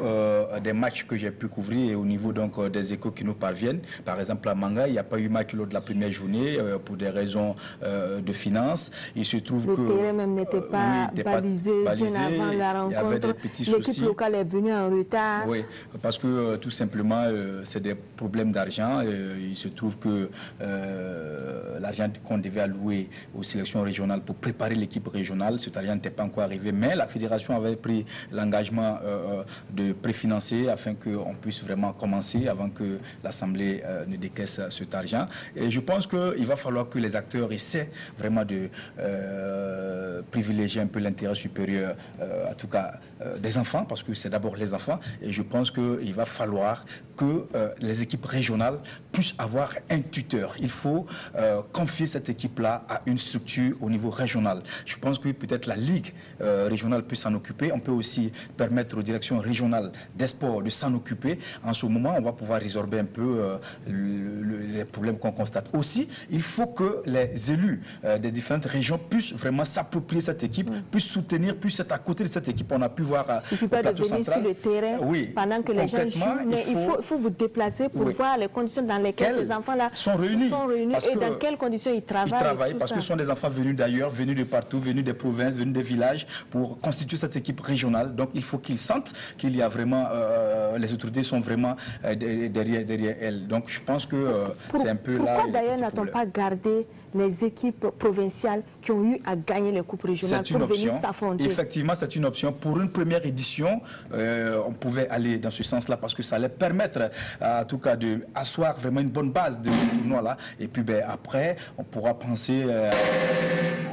des matchs que j'ai pu couvrir et au niveau donc des échos qui nous parviennent. Par exemple, à Manga, il n'y a pas eu match lors de la première journée pour des raisons de finances. Il se trouve que le terrain même n'était pas balisé bien avant la rencontre. L'équipe locale est venue en retard. Oui, parce que tout simplement, c'est des problèmes d'argent. Il se trouve que l'argent qu'on devait allouer aux sélections régionales pour préparer l'équipe régionale, cet argent n'était pas encore arrivé. Mais la fédération avait pris l'engagement de préfinancer afin qu'on puisse vraiment commencer avant que l'Assemblée ne décaisse cet argent. Et je pense qu'il va falloir que les acteurs essaient vraiment de privilégier un peu l'intérêt supérieur, en tout cas des enfants, parce que c'est d'abord les enfants. Et je pense qu'il va falloir que les équipes régionales puissent avoir un tuteur. Il faut confier cette équipe-là à une structure au niveau régional. Je pense que peut-être la Ligue régionale peut s'en occuper. On peut aussi permettre aux directions régionales des sports de s'en occuper. En ce moment, on va pouvoir résorber un peu les problèmes qu'on constate. Aussi, il faut que les élus des différentes régions puissent vraiment s'approprier cette équipe, puissent soutenir, puissent être à côté de cette équipe. On a pu voir... Il ne suffit pas de venir sur le terrain pendant que les gens jouent, mais il faut vous déplacer pour voir les conditions dans lesquelles ces enfants-là sont réunis et dans quelles conditions ils travaillent. Ils travaillent parce que ce sont des enfants venus d'ailleurs, venus de partout, venus des provinces, venus des villages pour constituer cette équipe régionale. Donc il faut qu'ils sentent qu'il y a vraiment... les autorités sont vraiment derrière elles. Donc je pense que c'est un peu là... Pourquoi d'ailleurs n'a-t-on pas gardé les équipes provinciales qui ont eu à gagner les coupes régionales pour venir s'affronter? Effectivement, c'est une option. Pour une première édition, on pouvait aller dans ce sens-là parce que ça allait permettre, en tout cas, d'asseoir vraiment une bonne base de ce tournoi-là. Et puis après, on pourra penser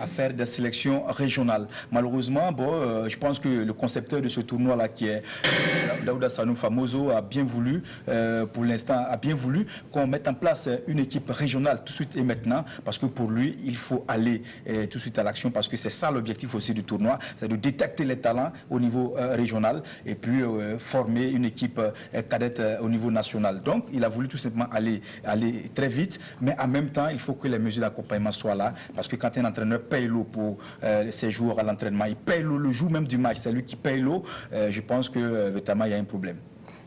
à faire des sélections régionales. Malheureusement, je pense que le concepteur de ce tournoi-là, qui est Daouda Sanou Famoso, a bien voulu, pour l'instant, a bien voulu qu'on mette en place une équipe régionale tout de suite et maintenant, parce que pour lui, il faut aller tout de suite à l'action, parce que c'est ça l'objectif aussi du tournoi, c'est de détecter les talents au niveau régional et puis former une équipe cadette au niveau national. Donc, il a voulu tout simplement aller très vite, mais en même temps, il faut que les mesures d'accompagnement soient là, parce que quand un entraîneur paye l'eau pour ses joueurs à l'entraînement, il paye l'eau le jour même du match, c'est lui qui paye l'eau, je pense que notamment il y a un problème.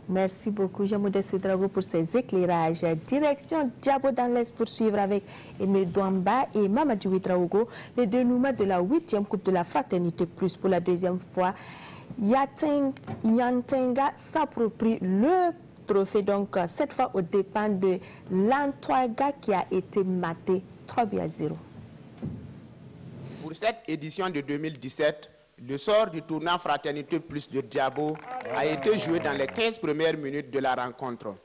Merci beaucoup, Jean-Modeste Drago, pour ces éclairages. Direction Diabo dans l'Est pour suivre avec Emile Douamba et Mamadou Ouedraogo le dénouement de la 8e Coupe de la Fraternité Plus pour la deuxième fois. Yantenga s'approprie le trophée, donc cette fois aux dépens de l'Antoiga qui a été maté 3-0. Pour cette édition de 2017, le sort du tournoi Fraternité Plus de Diabo a été joué dans les 15 premières minutes de la rencontre.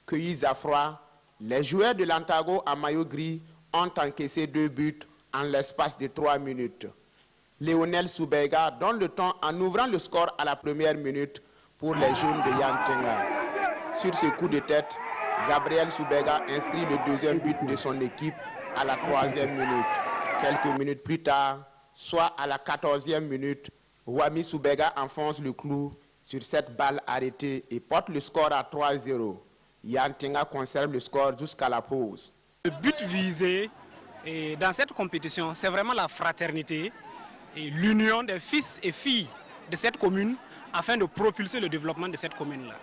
Cueillis à froid, les joueurs de l'Antago à maillot gris ont encaissé 2 buts en l'espace de 3 minutes. Léonel Soubega donne le temps en ouvrant le score à la première minute pour les jeunes de Yantenga. Sur ce coup de tête, Gabriel Soubega inscrit le 2e but de son équipe à la 3e minute. Quelques minutes plus tard, soit à la 14e minute, Wami Soubega enfonce le clou sur cette balle arrêtée et porte le score à 3-0. Yantenga conserve le score jusqu'à la pause. Le but visé dans cette compétition, c'est vraiment la fraternité et l'union des fils et filles de cette commune afin de propulser le développement de cette commune-là.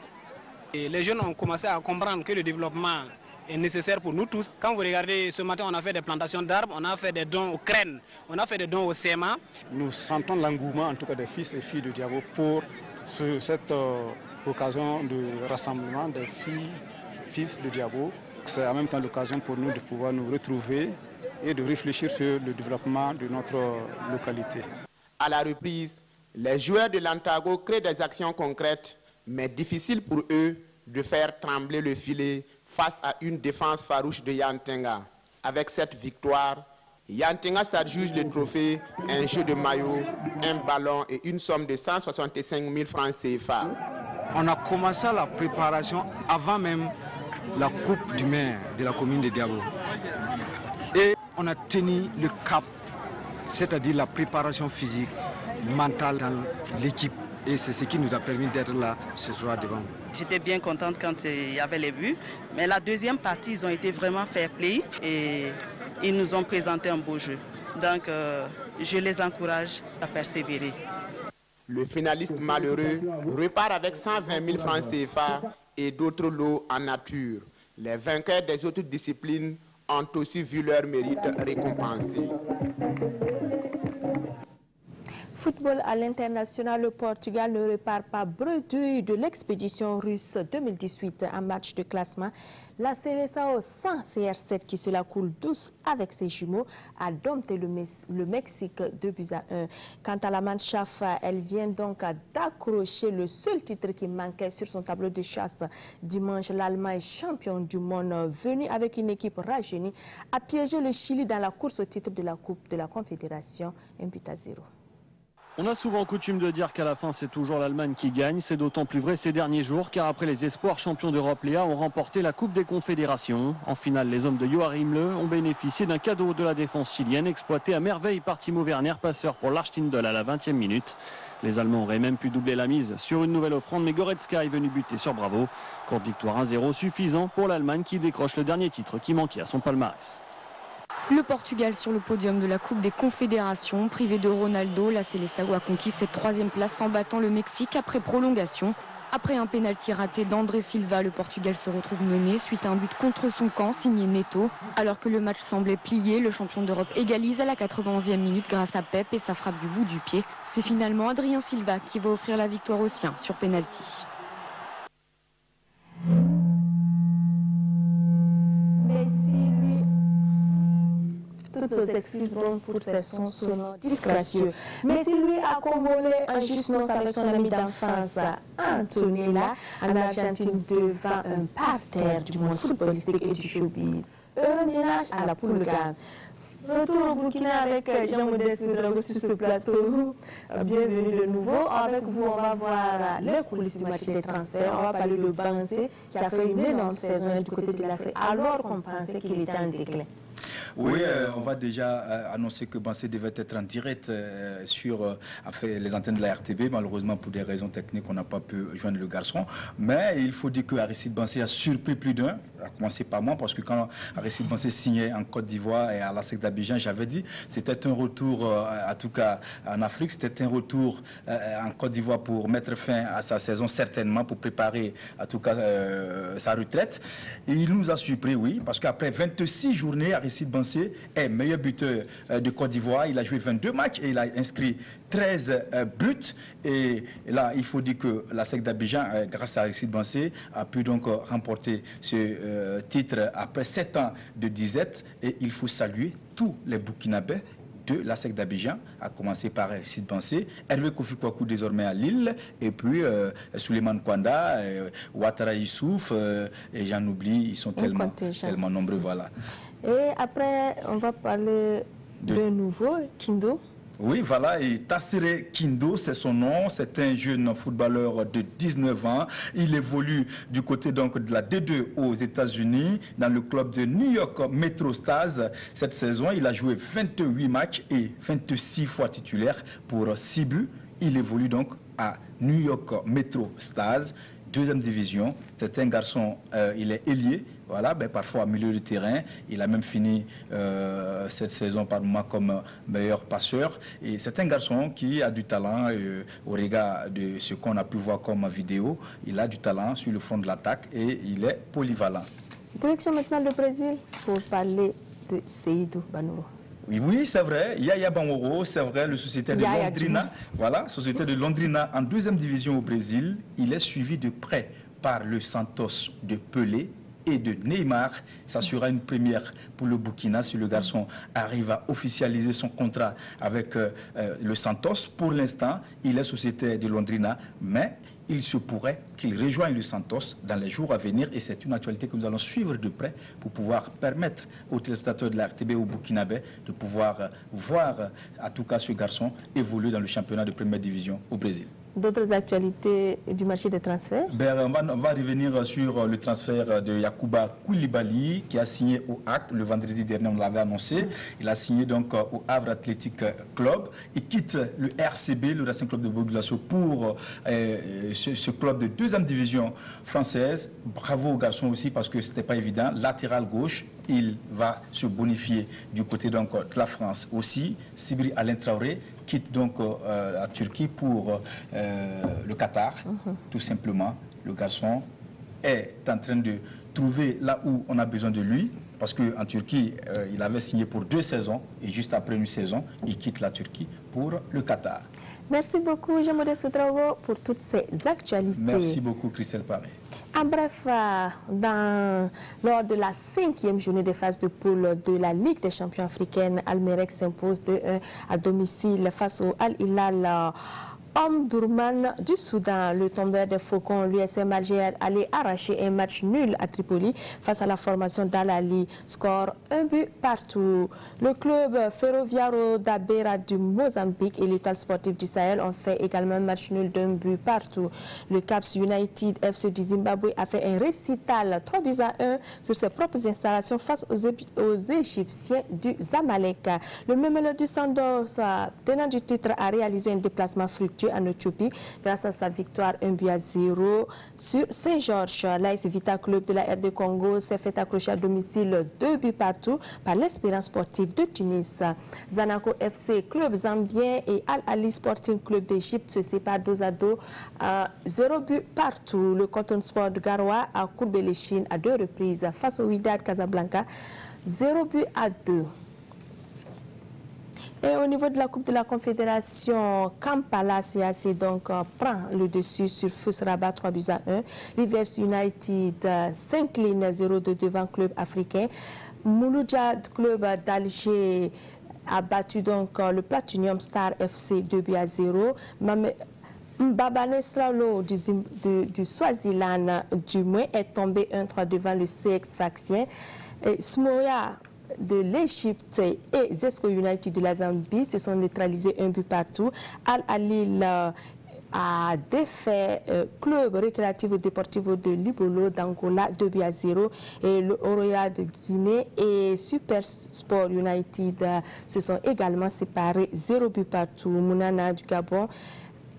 Les jeunes ont commencé à comprendre que le développement est nécessaire pour nous tous. Quand vous regardez, ce matin, on a fait des plantations d'arbres, on a fait des dons aux crènes, on a fait des dons au CMA. Nous sentons l'engouement, en tout cas des fils et filles de Diabo, pour cette occasion de rassemblement des filles, fils de Diabo. C'est en même temps l'occasion pour nous de pouvoir nous retrouver et de réfléchir sur le développement de notre localité. À la reprise, les joueurs de l'Antago créent des actions concrètes, mais difficiles pour eux de faire trembler le filet face à une défense farouche de Yantenga. Avec cette victoire, Yantenga s'adjuge le trophée, un jeu de maillot, un ballon et une somme de 165 000 francs CFA. On a commencé la préparation avant même la Coupe du maire de la commune de Diabo. Et on a tenu le cap, c'est-à-dire la préparation physique, mentale dans l'équipe. Et c'est ce qui nous a permis d'être là ce soir devant. J'étais bien contente quand il y avait les buts. Mais la deuxième partie, ils ont été vraiment fair play et ils nous ont présenté un beau jeu. Donc je les encourage à persévérer. Le finaliste malheureux repart avec 120 000 francs CFA et d'autres lots en nature. Les vainqueurs des autres disciplines ont aussi vu leur mérite récompensé. Football à l'international, le Portugal ne repart pas bredouille de l'expédition russe 2018 en match de classement. La Seleção sans CR7 qui se la coule douce avec ses jumeaux a dompté le Mexique 2-1. Quant à la Mannschaft, elle vient donc d'accrocher le seul titre qui manquait sur son tableau de chasse. Dimanche, l'Allemagne, champion du monde, venue avec une équipe rajeunie, a piégé le Chili dans la course au titre de la Coupe de la Confédération, 1-0. On a souvent coutume de dire qu'à la fin, c'est toujours l'Allemagne qui gagne. C'est d'autant plus vrai ces derniers jours, car après les espoirs champions d'Europe, Léa ont remporté la Coupe des Confédérations. En finale, les hommes de Joachim Löw ont bénéficié d'un cadeau de la défense chilienne, exploité à merveille par Timo Werner, passeur pour l'Arstindl à la 20e minute. Les Allemands auraient même pu doubler la mise sur une nouvelle offrande, mais Goretzka est venu buter sur Bravo. Courte victoire 1-0 suffisant pour l'Allemagne qui décroche le dernier titre qui manquait à son palmarès. Le Portugal sur le podium de la Coupe des Confédérations. Privé de Ronaldo, la Seleção a conquis cette 3e place en battant le Mexique après prolongation. Après un pénalty raté d'André Silva, le Portugal se retrouve mené suite à un but contre son camp signé Neto. Alors que le match semblait plié, le champion d'Europe égalise à la 91e minute grâce à Pep et sa frappe du bout du pied. C'est finalement Adrien Silva qui va offrir la victoire aux siens sur pénalty. Toutes nos excuses pour ces sons sonores disgracieux. Messi lui a convolé un juste noce avec son ami d'enfance Antonella en Argentine devant un parterre du monde footballistique et du showbiz. Heureux ménage à la poule gamme. Retour au Burkina avec Jean-Modeste Ouedraogo sur ce plateau. Bienvenue de nouveau. Avec vous, on va voir les coulisses du match des transferts. On va parler de Bansé qui a fait une énorme saison du côté de la C alors qu'on pensait qu'il était en déclin. Oui, on va déjà annoncer que Bansé devait être en direct sur les antennes de la RTB. Malheureusement, pour des raisons techniques, on n'a pas pu joindre le garçon. Mais il faut dire que Aristide Bansé a surpris plus d'un, à commencer par moi, parce que quand Aristide Bansé signait en Côte d'Ivoire et à la SEC d'Abidjan, j'avais dit c'était un retour, en tout cas en Afrique, c'était un retour en Côte d'Ivoire pour mettre fin à sa saison, certainement, pour préparer, en tout cas, sa retraite. Et il nous a surpris, oui, parce qu'après 26 journées, Aristide Bansé est meilleur buteur de Côte d'Ivoire. Il a joué 22 matchs et il a inscrit 13 buts. Et là, il faut dire que la SEC d'Abidjan, grâce à Aristide Bansé, a pu donc remporter ce titre après 7 ans de disette. Et il faut saluer tous les Burkinabés de la SEC d'Abidjan, à commencer par Aristide Bansé, Hervé Kofi Kouakou désormais à Lille, et puis Souleymane Kwanda, Ouattara Youssouf, et j'en oublie, ils sont tellement nombreux, voilà. Et après, on va parler de nouveau, Kindo. Oui, voilà, et Tassiré Kindo, c'est son nom. C'est un jeune footballeur de 19 ans. Il évolue du côté donc de la D2 aux États-Unis, dans le club de New York Metro Stars. Cette saison, il a joué 28 matchs et 26 fois titulaire pour 6 buts. Il évolue donc à New York Metro Stars, 2e division. C'est un garçon, il est ailier. Voilà, ben parfois au milieu du terrain. Il a même fini cette saison par moment comme meilleur passeur. Et c'est un garçon qui a du talent au regard de ce qu'on a pu voir comme vidéo. Il a du talent sur le front de l'attaque et il est polyvalent. Direction maintenant le Brésil pour parler de Seydou Banoro. Oui, c'est vrai. Yaya Banoro, c'est vrai, le société de Londrina. Voilà, société de Londrina en 2e division au Brésil. Il est suivi de près par le Santos de Pelé et de Neymar. Ça sera une première pour le Burkina si le garçon arrive à officialiser son contrat avec le Santos. Pour l'instant, il est sociétaire de Londrina, mais il se pourrait qu'il rejoigne le Santos dans les jours à venir et c'est une actualité que nous allons suivre de près pour pouvoir permettre aux téléspectateurs de la RTB au Burkinabé de pouvoir voir en tout cas ce garçon évoluer dans le championnat de première division au Brésil. D'autres actualités du marché des transferts? On va revenir sur le transfert de Yacouba Koulibaly qui a signé au HAC le vendredi dernier, on l'avait annoncé. Il a signé donc au Havre Athletic Club. Il quitte le RCB, le Racing Club de Burkina-Faso, pour ce club de deuxième division française. Bravo au garçon aussi parce que ce n'était pas évident. Latéral gauche, il va se bonifier du côté donc, de la France aussi. Sibiri Alain Traoré quitte donc la Turquie pour le Qatar, tout simplement. Le garçon est en train de trouver là où on a besoin de lui, parce qu'en Turquie, il avait signé pour 2 saisons, et juste après une saison, il quitte la Turquie pour le Qatar. Merci beaucoup, Jean-Modeste Ouedraogo, pour toutes ces actualités. Merci beaucoup, Christelle Paré. En bref, lors de la 5e journée des phases de poule de la Ligue des champions africaine, Almerek s'impose 2-1 à domicile face au Al Hilal Omdurman du Soudan. Le tombeur des Faucons, l'USM Alger, allait arracher un match nul à Tripoli face à la formation d'Al-Ali. Score 1 but partout. Le club Ferroviario da Beira du Mozambique et l'Étoile sportive du Sahel ont fait également un match nul d'1 but partout. Le Caps United FC du Zimbabwe a fait un récital 3-1 sur ses propres installations face aux Égyptiens du Zamalek. Le Mamelodi Sundowns, tenant du titre, a réalisé un déplacement fructueux en Éthiopie grâce à sa victoire 1-0 sur Saint-Georges. L'AS Vita Club de la RD Congo s'est fait accrocher à domicile 2 buts partout par l'Espérance sportive de Tunis. Zanaco FC Club Zambien et Al-Ali Sporting Club d'Égypte se séparent 2-2 à 0 but partout. Le Cotton Sport de Garoua a courbé les chines à 2 reprises face au Wydad Casablanca 0 but à 2. Et au niveau de la Coupe de la Confédération, Kampala CAC donc prend le dessus sur FUS Rabat 3-1. Rivers United s'incline 0-2 devant Club africain. Mouloudia Club d'Alger a battu donc le Platinum Star FC 2-0. Mbaba Nestralo du Swaziland du moins est tombé 1-3 devant le CX Sfaxien. Smoya de l'Égypte et Zesco United de la Zambie se sont neutralisés 1 but partout. Al-Alil a défait Club Récréativo Deportivo de Libolo d'Angola 2-0 et le Oroya de Guinée et Super Sport United se sont également séparés 0 but partout. Mounana du Gabon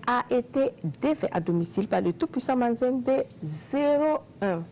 a été défait à domicile par le tout-puissant Manzembe 0-1.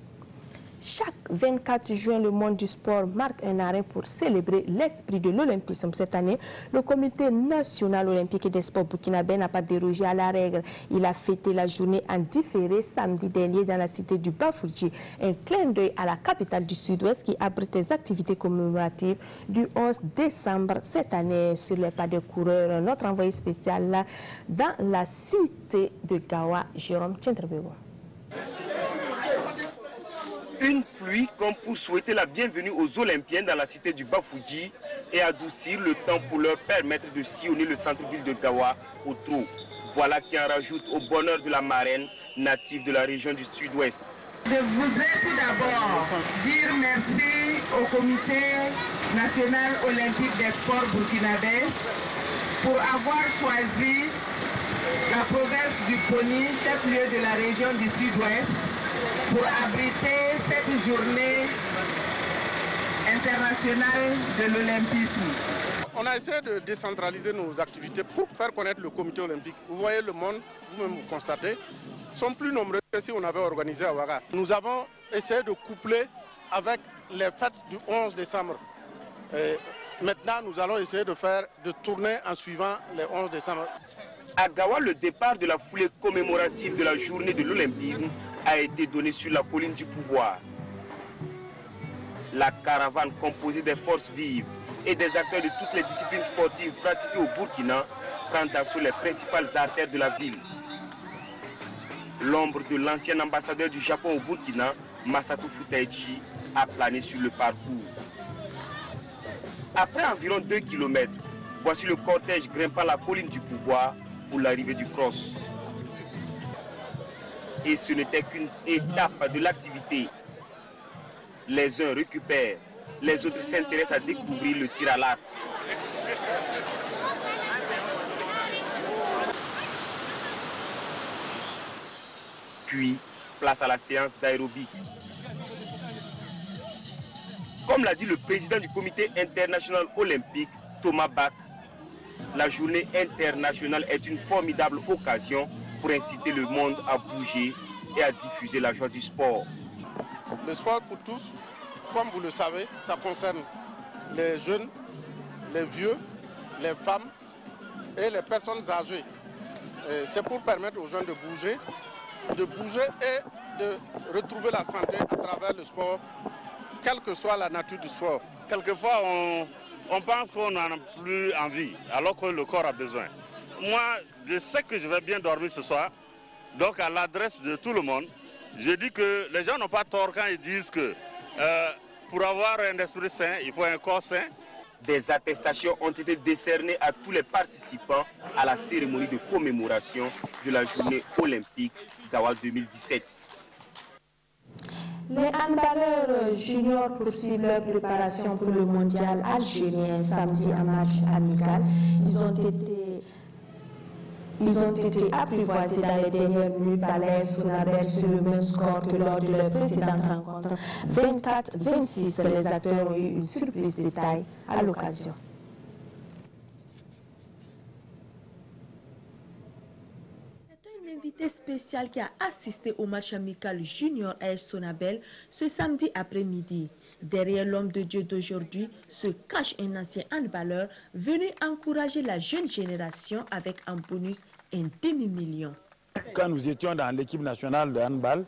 Chaque 24 juin, le monde du sport marque un arrêt pour célébrer l'esprit de l'olympisme. Cette année, le comité national olympique et des sports burkinabé n'a pas dérogé à la règle. Il a fêté la journée en différé samedi dernier dans la cité du Bafouji. Un clin d'œil à la capitale du Sud-Ouest qui abrite des activités commémoratives du 11 décembre cette année sur les pas des coureurs. Notre envoyé spécial dans la cité de Gawa, Jérôme Tchendrebego. Une pluie comme pour souhaiter la bienvenue aux Olympiens dans la cité du Bafouji et adoucir le temps pour leur permettre de sillonner le centre-ville de Gawa au trot. Voilà qui en rajoute au bonheur de la marraine native de la région du Sud-Ouest. Je voudrais tout d'abord dire merci au Comité national olympique des sports burkinabé pour avoir choisi la province du Poni, chef-lieu de la région du Sud-Ouest, pour abriter cette journée internationale de l'olympisme. On a essayé de décentraliser nos activités pour faire connaître le comité olympique. Vous voyez le monde, vous-même vous constatez, sont plus nombreux que si on avait organisé à Ouaga. Nous avons essayé de coupler avec les fêtes du 11 décembre. Et maintenant, nous allons essayer de tourner en suivant les 11 décembre. À Gawa, le départ de la foulée commémorative de la journée de l'olympisme a été donné sur la colline du pouvoir. La caravane composée des forces vives et des acteurs de toutes les disciplines sportives pratiquées au Burkina prend d'assaut les principales artères de la ville. L'ombre de l'ancien ambassadeur du Japon au Burkina, Masato Futaichi, a plané sur le parcours. Après environ 2 km, voici le cortège grimpant la colline du pouvoir pour l'arrivée du cross. Et ce n'était qu'une étape de l'activité. Les uns récupèrent, les autres s'intéressent à découvrir le tir à l'arc. Puis, place à la séance d'aérobie. Comme l'a dit le président du comité international olympique, Thomas Bach, la journée internationale est une formidable occasion pour inciter le monde à bouger et à diffuser la joie du sport. Le sport pour tous, comme vous le savez, ça concerne les jeunes, les vieux, les femmes et les personnes âgées. C'est pour permettre aux gens de bouger et de retrouver la santé à travers le sport, quelle que soit la nature du sport. Quelquefois, on pense qu'on n'en a plus envie, alors que le corps a besoin. Moi, je sais que je vais bien dormir ce soir, donc à l'adresse de tout le monde, je dis que les gens n'ont pas tort quand ils disent que pour avoir un esprit sain, il faut un corps sain. Des attestations ont été décernées à tous les participants à la cérémonie de commémoration de la journée olympique d'Awa 2017. Les handballeurs juniors poursuivent leur préparation pour le mondial algérien samedi en match amical. Ils ont été apprivoisés dans les dernières minutes par l'AS Sonabel sur le même score que lors de leur précédente rencontre. 24-26, les acteurs ont eu une surprise de taille à l'occasion. C'est un invité spécial qui a assisté au match amical junior AS Sonabel ce samedi après-midi. Derrière l'homme de Dieu d'aujourd'hui se cache un ancien handballeur venu encourager la jeune génération avec un bonus un demi-million. Quand nous étions dans l'équipe nationale de handball,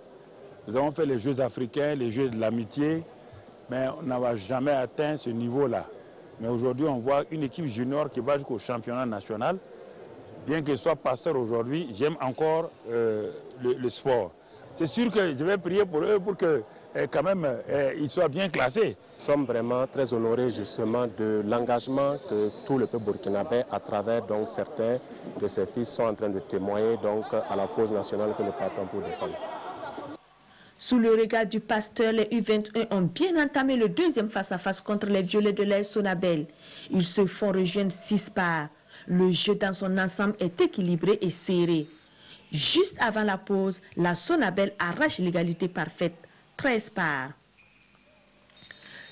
nous avons fait les Jeux africains, les Jeux de l'amitié, mais on n'avait jamais atteint ce niveau-là. Mais aujourd'hui, on voit une équipe junior qui va jusqu'au championnat national. Bien que je sois pasteur aujourd'hui, j'aime encore le sport. C'est sûr que je vais prier pour eux pour que quand même ils soient bien classés. Nous sommes vraiment très honorés justement de l'engagement que tout le peuple burkinabé, à travers donc certains de ses fils, sont en train de témoigner donc à la cause nationale que nous partons pour défendre. Sous le regard du pasteur, les U21 ont bien entamé le deuxième face-à-face contre les Violets de l'AS Sonabel. Ils se font rejoindre 6 parts. Le jeu dans son ensemble est équilibré et serré. Juste avant la pause, la Sonabel arrache l'égalité parfaite, 13 parts.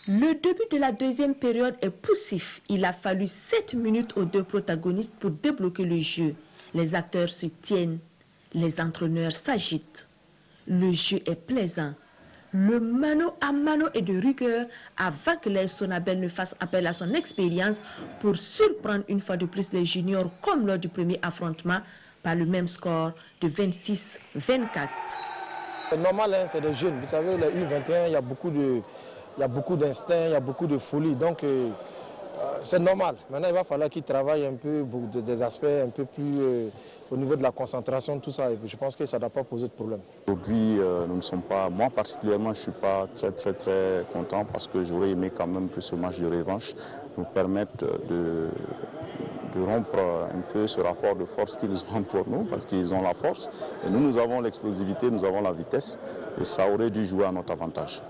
Le début de la deuxième période est poussif. Il a fallu 7 minutes aux deux protagonistes pour débloquer le jeu. Les acteurs se tiennent, les entraîneurs s'agitent. Le jeu est plaisant. Le mano à mano est de rigueur avant que l'AS Sonabel ne fasse appel à son expérience pour surprendre une fois de plus les juniors comme lors du premier affrontement par le même score de 26-24. C'est normal, hein, c'est des jeunes. Vous savez, les U21, il y a beaucoup d'instinct, il y a beaucoup de folie. Donc, c'est normal. Maintenant, il va falloir qu'ils travaillent un peu des aspects un peu plus au niveau de la concentration, tout ça. Et je pense que ça ne doit pas poser de problème. Aujourd'hui, nous ne sommes pas, moi particulièrement, je ne suis pas très content parce que j'aurais aimé quand même que ce match de revanche nous permette de rompre un peu ce rapport de force qu'ils ont pour nous, parce qu'ils ont la force. Et nous avons l'explosivité, nous avons la vitesse, et ça aurait dû jouer à notre avantage.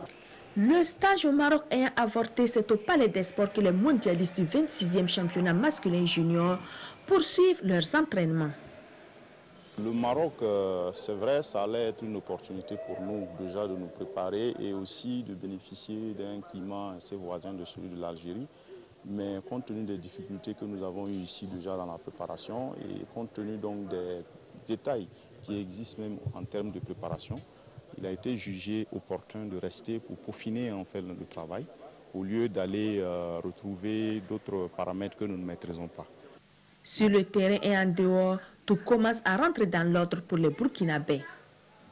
Le stage au Maroc ayant avorté, c'est au Palais des Sports que les mondialistes du 26e championnat masculin junior poursuivent leurs entraînements. Le Maroc, c'est vrai, ça allait être une opportunité pour nous déjà de nous préparer et aussi de bénéficier d'un climat assez voisin de celui de l'Algérie. Mais compte tenu des difficultés que nous avons eues ici déjà dans la préparation et compte tenu donc des détails qui existent même en termes de préparation, il a été jugé opportun de rester pour peaufiner en fait le travail au lieu d'aller retrouver d'autres paramètres que nous ne maîtrisons pas. Sur le terrain et en dehors, tout commence à rentrer dans l'ordre pour les Burkinabés.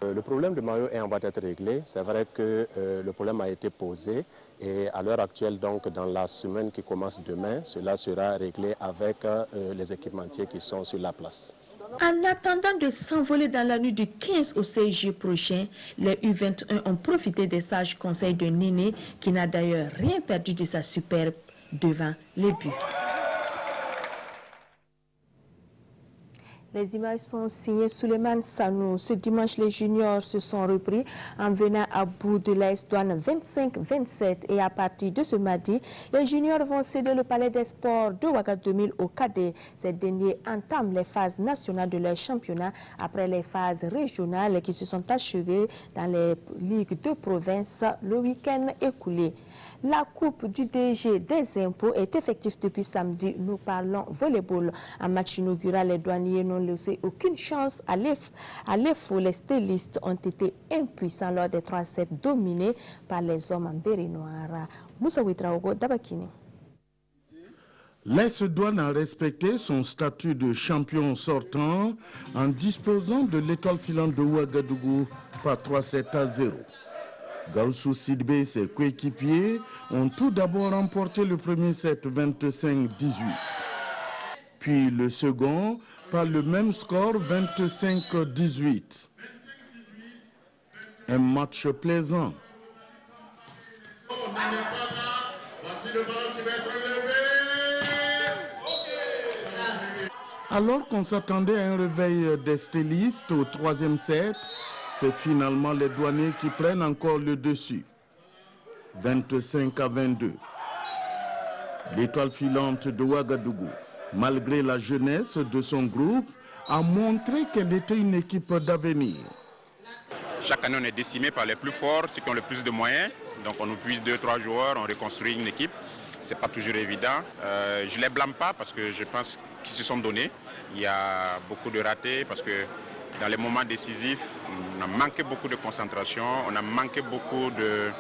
Le problème de maillot est en va d'être réglé. C'est vrai que le problème a été posé et à l'heure actuelle, donc dans la semaine qui commence demain, cela sera réglé avec les équipementiers qui sont sur la place. En attendant de s'envoler dans la nuit du 15 au 16 juillet prochain, les U21 ont profité des sages conseils de Néné qui n'a d'ailleurs rien perdu de sa superbe devant les buts. Les images sont signées Souleymane Sanou. Ce dimanche, les juniors se sont repris en venant à bout de l'AS Douanes 25-27. Et à partir de ce mardi, les juniors vont céder le palais des sports de Ouagadougou au cadets. Ces derniers entament les phases nationales de leur championnat après les phases régionales qui se sont achevées dans les ligues de province le week-end écoulé. La coupe du DG des impôts est effective depuis samedi. Nous parlons volleyball. En match inaugural, les douaniers n'ont laissé aucune chance à l'EFO. Les stylistes ont été impuissants lors des 3-7 dominés par les hommes en béret noir. Moussa Ouitraogo Dabakini. L'AS Douanes a respecté son statut de champion sortant en disposant de l'étoile filante de Ouagadougou par 3-7-0. Gaussou Sidibé et ses coéquipiers ont tout d'abord remporté le premier set 25-18. Puis le second par le même score 25-18. Un match plaisant. Alors qu'on s'attendait à un réveil des stylistes au troisième set, c'est finalement les douaniers qui prennent encore le dessus. 25-22. L'étoile filante de Ouagadougou, malgré la jeunesse de son groupe, a montré qu'elle était une équipe d'avenir. Chaque année, on est décimé par les plus forts, ceux qui ont le plus de moyens. Donc on nous puise 2-3 joueurs, on reconstruit une équipe. Ce n'est pas toujours évident. Je ne les blâme pas parce que je pense qu'ils se sont donnés. Il y a beaucoup de ratés parce que dans les moments décisifs, on a manqué beaucoup de concentration, on a manqué beaucoup de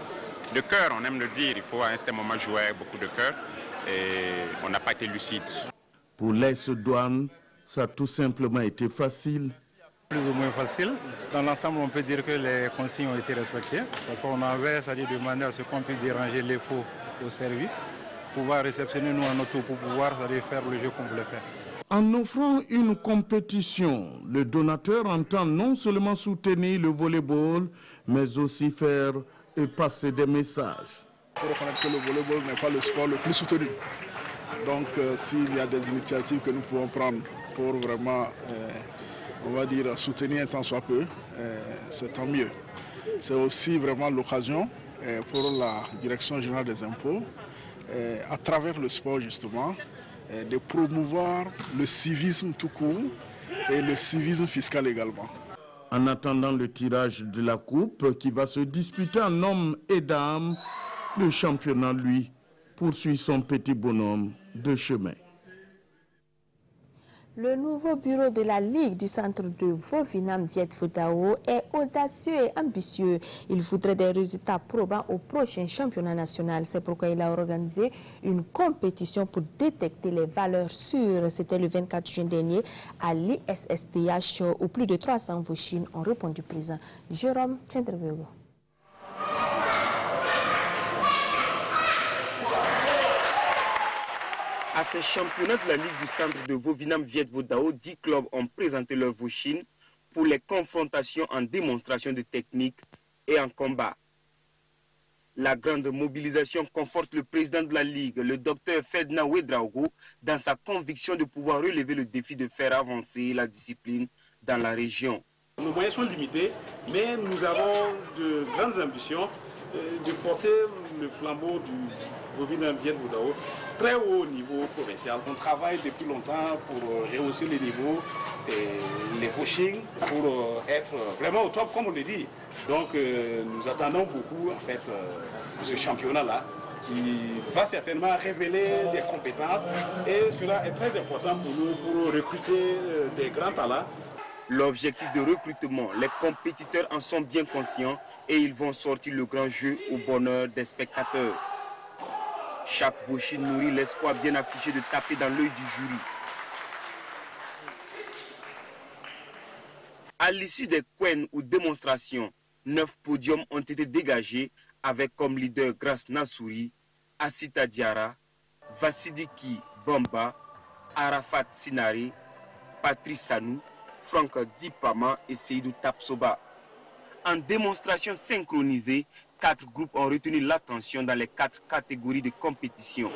cœur, on aime le dire. Il faut à un certain moment jouer avec beaucoup de cœur et on n'a pas été lucide. Pour l'AS Douanes, ça a tout simplement été facile. Plus ou moins facile. Dans l'ensemble, on peut dire que les consignes ont été respectées parce qu'on avait demandé à ce qu'on puisse déranger les faux au service, pouvoir réceptionner nous en auto pour pouvoir faire le jeu qu'on voulait faire. En offrant une compétition, le donateur entend non seulement soutenir le volleyball, mais aussi faire et passer des messages. Il faut reconnaître que le volleyball n'est pas le sport le plus soutenu. Donc s'il y a des initiatives que nous pouvons prendre pour vraiment, on va dire, soutenir un tant soit peu, c'est tant mieux. C'est aussi vraiment l'occasion pour la Direction générale des impôts, à travers le sport justement, de promouvoir le civisme tout court et le civisme fiscal également. En attendant le tirage de la coupe qui va se disputer en hommes et dames, le championnat, lui, poursuit son petit bonhomme de chemin. Le nouveau bureau de la Ligue du centre de Vovinam Viet-Vodao est audacieux et ambitieux. Il voudrait des résultats probants au prochain championnat national. C'est pourquoi il a organisé une compétition pour détecter les valeurs sûres. C'était le 24 juin dernier à l'ISSTH où plus de 300 Vochines ont répondu présent. Jérôme Tchendrevego. À ces championnats de la Ligue du centre de Vovinam Viet-Vodao, 10 clubs ont présenté leur Vochine pour les confrontations en démonstration de technique et en combat. La grande mobilisation conforte le président de la Ligue, le docteur Ferdinand Ouedraogo, dans sa conviction de pouvoir relever le défi de faire avancer la discipline dans la région. Nos moyens sont limités, mais nous avons de grandes ambitions de porter le flambeau du Vovinam Viet-Vodao très haut au niveau provincial. On travaille depuis longtemps pour rehausser les niveaux et les Vochines pour être vraiment au top, comme on le dit. Donc nous attendons beaucoup en fait de ce championnat-là qui va certainement révéler des compétences et cela est très important pour nous pour recruter des grands talents. L'objectif de recrutement, les compétiteurs en sont bien conscients et ils vont sortir le grand jeu au bonheur des spectateurs. Chaque Vochine nourrit l'espoir bien affiché de taper dans l'œil du jury. À l'issue des couennes ou démonstrations, 9 podiums ont été dégagés avec comme leader Grace Nassouri, Asita Diara, Vassidiki Bamba, Arafat Sinari, Patrice Sanou, Franck Dipama et Seydou Tapsoba. En démonstration synchronisée, 4 groupes ont retenu l'attention dans les 4 catégories de compétition.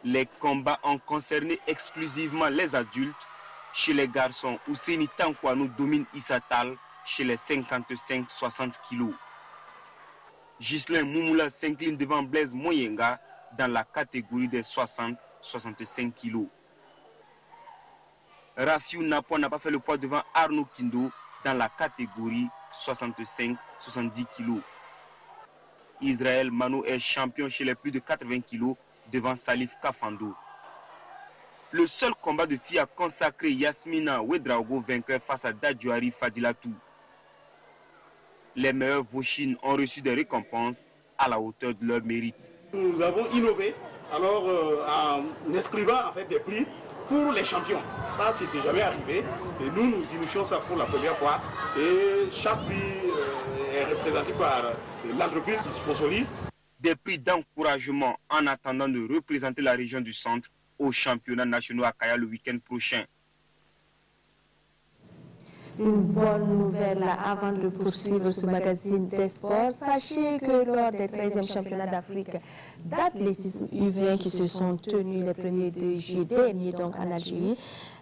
Les combats ont concerné exclusivement les adultes. Chez les garçons, Ousseini Tankouanou domine Issatal chez les 55-60 kg. Ghislain Moumoula s'incline devant Blaise Moyenga dans la catégorie des 60-65 kg. Rafiou Napo n'a pas fait le poids devant Arnaud Kindo dans la catégorie 65-70 kg. Israël Mano est champion chez les plus de 80 kg devant Salif Kafando. Le seul combat de filles a consacré Yasmina Ouedraogo vainqueur face à Dadjouari Fadilatou. Les meilleures Vauchines ont reçu des récompenses à la hauteur de leur mérite. Nous avons innové alors en inscrivant en fait des prix pour les champions. Ça, c'était jamais arrivé. Et nous initions ça pour la première fois. Et chaque prix est représenté par l'entreprise qui sponsorise. Des prix d'encouragement en attendant de représenter la région du centre aux championnats nationaux à Kaya le week-end prochain. Une bonne nouvelle avant de poursuivre ce magazine des sports. Sachez que lors des 13e championnats d'Afrique d'athlétisme U20 qui se sont tenus les 1er de juillet dernier donc en Algérie,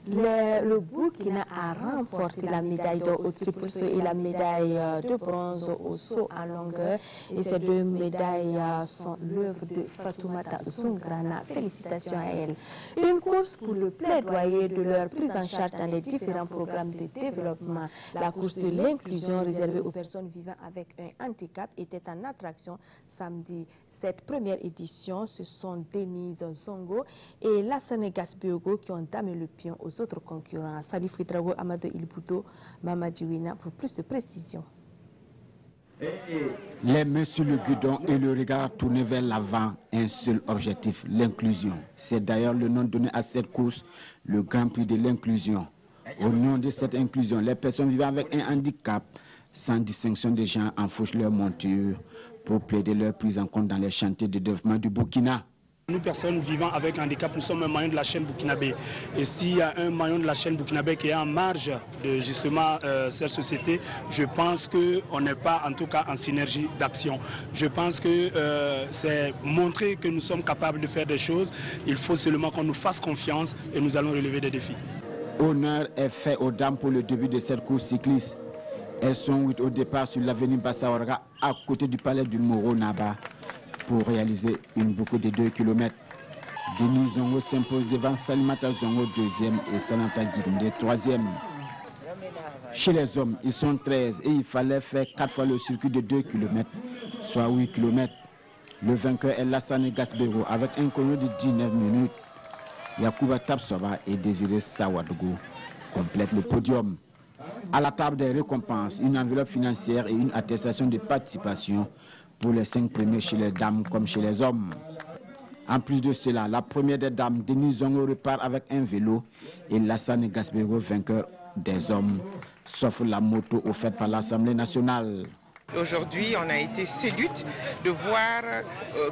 le Burkina a remporté la médaille d'or au triple saut et la médaille de bronze au saut en longueur. Et ces deux médailles sont l'œuvre de Fatoumata Zungrana. Félicitations à elle. Une course pour le plaidoyer de leur prise en charge dans les différents programmes de développement. La course de l'inclusion réservée aux personnes vivant avec un handicap était en attraction samedi. Cette première édition, ce sont Denise Zongo et Lassane Gasbiogo qui ont damé le pion aux autres concurrents. Salif Ouedraogo, Amadou Ilboudo, Mamadiouina pour plus de précision. Les mains sur le guidon et le regard tourné vers l'avant, un seul objectif, l'inclusion. C'est d'ailleurs le nom donné à cette course, le Grand Prix de l'inclusion. Au nom de cette inclusion, les personnes vivant avec un handicap, sans distinction de genre, enfourchent leur monture pour plaider leur prise en compte dans les chantiers de développement du Burkina. Nous, personnes vivant avec handicap, nous sommes un maillon de la chaîne burkinabé. Et s'il y a un maillon de la chaîne burkinabé qui est en marge de justement cette société, je pense qu'on n'est pas en tout cas en synergie d'action. Je pense que c'est montrer que nous sommes capables de faire des choses. Il faut seulement qu'on nous fasse confiance et nous allons relever des défis. Honneur est fait aux dames pour le début de cette course cycliste. Elles sont 8 au départ sur l'avenue Bassaorga à côté du palais du Moro Naba pour réaliser une boucle de 2 km. Denis Zongo s'impose devant Salimata Zongo 2e et Sanata Girunde 3e. Chez les hommes, ils sont 13 et il fallait faire 4 fois le circuit de 2 km, soit 8 km. Le vainqueur est Lassane Gasbero avec un chrono de 19 minutes. Yakuba Tapsoba et Désiré Sawadougou complètent le podium. À la table des récompenses, une enveloppe financière et une attestation de participation pour les 5 premiers chez les dames comme chez les hommes. En plus de cela, la première des dames, Denise Zongo, repart avec un vélo et Lassane Gasbero, vainqueur des hommes, sauf la moto offerte par l'Assemblée nationale. Aujourd'hui, on a été séduite de voir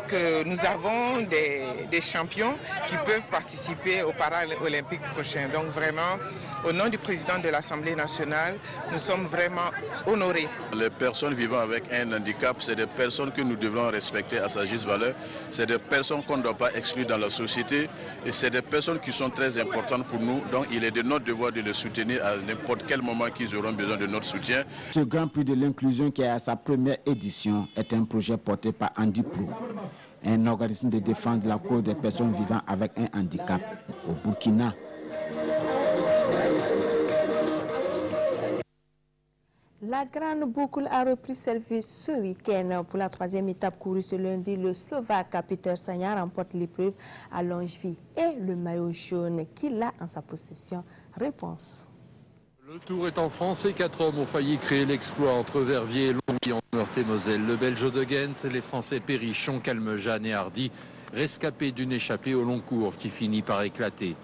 que nous avons des champions qui peuvent participer aux Paralympiques prochains. Donc vraiment, au nom du président de l'Assemblée nationale, nous sommes vraiment honorés. Les personnes vivant avec un handicap, c'est des personnes que nous devons respecter à sa juste valeur. C'est des personnes qu'on ne doit pas exclure dans la société et c'est des personnes qui sont très importantes pour nous. Donc il est de notre devoir de les soutenir à n'importe quel moment qu'ils auront besoin de notre soutien. Ce Grand Prix de l'inclusion qui est à sa première édition est un projet porté par Andy Pro, un organisme de défense de la cause des personnes vivant avec un handicap au Burkina. La grande boucle a repris service ce week-end. Pour la 3e étape courue ce lundi, le Slovaque Peter Sagna remporte l'épreuve à Longeville et le maillot jaune qu'il a en sa possession. Réponse. Le Tour est en France et 4 hommes ont failli créer l'exploit entre Verviers et Longwy en Meurthe-et-Moselle. Le Belge de Ghent, les Français Périchon, Calmejeanne et Hardy, rescapés d'une échappée au long cours qui finit par éclater.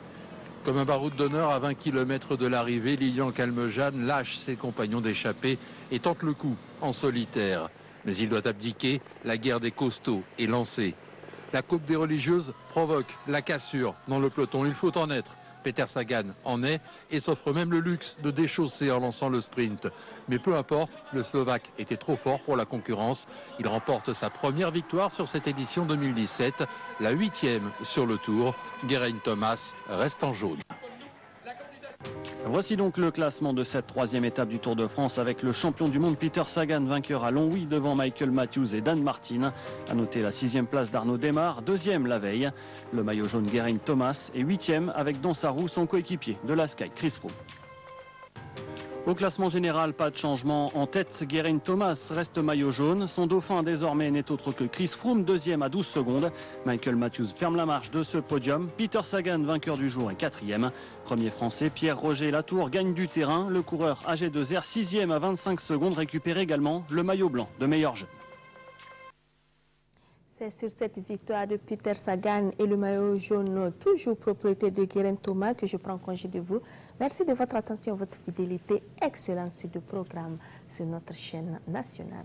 Comme un baroud d'honneur à 20 km de l'arrivée, Lilian Calmejeanne lâche ses compagnons d'échappée et tente le coup en solitaire. Mais il doit abdiquer, la guerre des costauds est lancée. La coupe des religieuses provoque la cassure dans le peloton. Il faut en être Peter Sagan en est et s'offre même le luxe de déchausser en lançant le sprint. Mais peu importe, le Slovaque était trop fort pour la concurrence. Il remporte sa première victoire sur cette édition 2017, la 8e sur le Tour. Geraint Thomas reste en jaune. Voici donc le classement de cette 3e étape du Tour de France avec le champion du monde Peter Sagan, vainqueur à Longwy devant Michael Matthews et Dan Martin. A noter la 6e place d'Arnaud Démare, 2e la veille. Le maillot jaune Geraint Thomas est 8e avec dans sa roue son coéquipier de la Sky, Chris Froome. Au classement général, pas de changement. En tête, Geraint Thomas reste maillot jaune. Son dauphin désormais n'est autre que Chris Froome, 2e à 12 secondes. Michael Matthews ferme la marche de ce podium. Peter Sagan, vainqueur du jour, est 4e. Premier français, Pierre-Roger Latour gagne du terrain. Le coureur âgé de Zer, 6e à 25 secondes, récupère également le maillot blanc de meilleur jeu. C'est sur cette victoire de Peter Sagan et le maillot jaune, toujours propriété de Geraint Thomas, que je prends congé de vous. Merci de votre attention, votre fidélité. Excellente suite de programme sur notre chaîne nationale.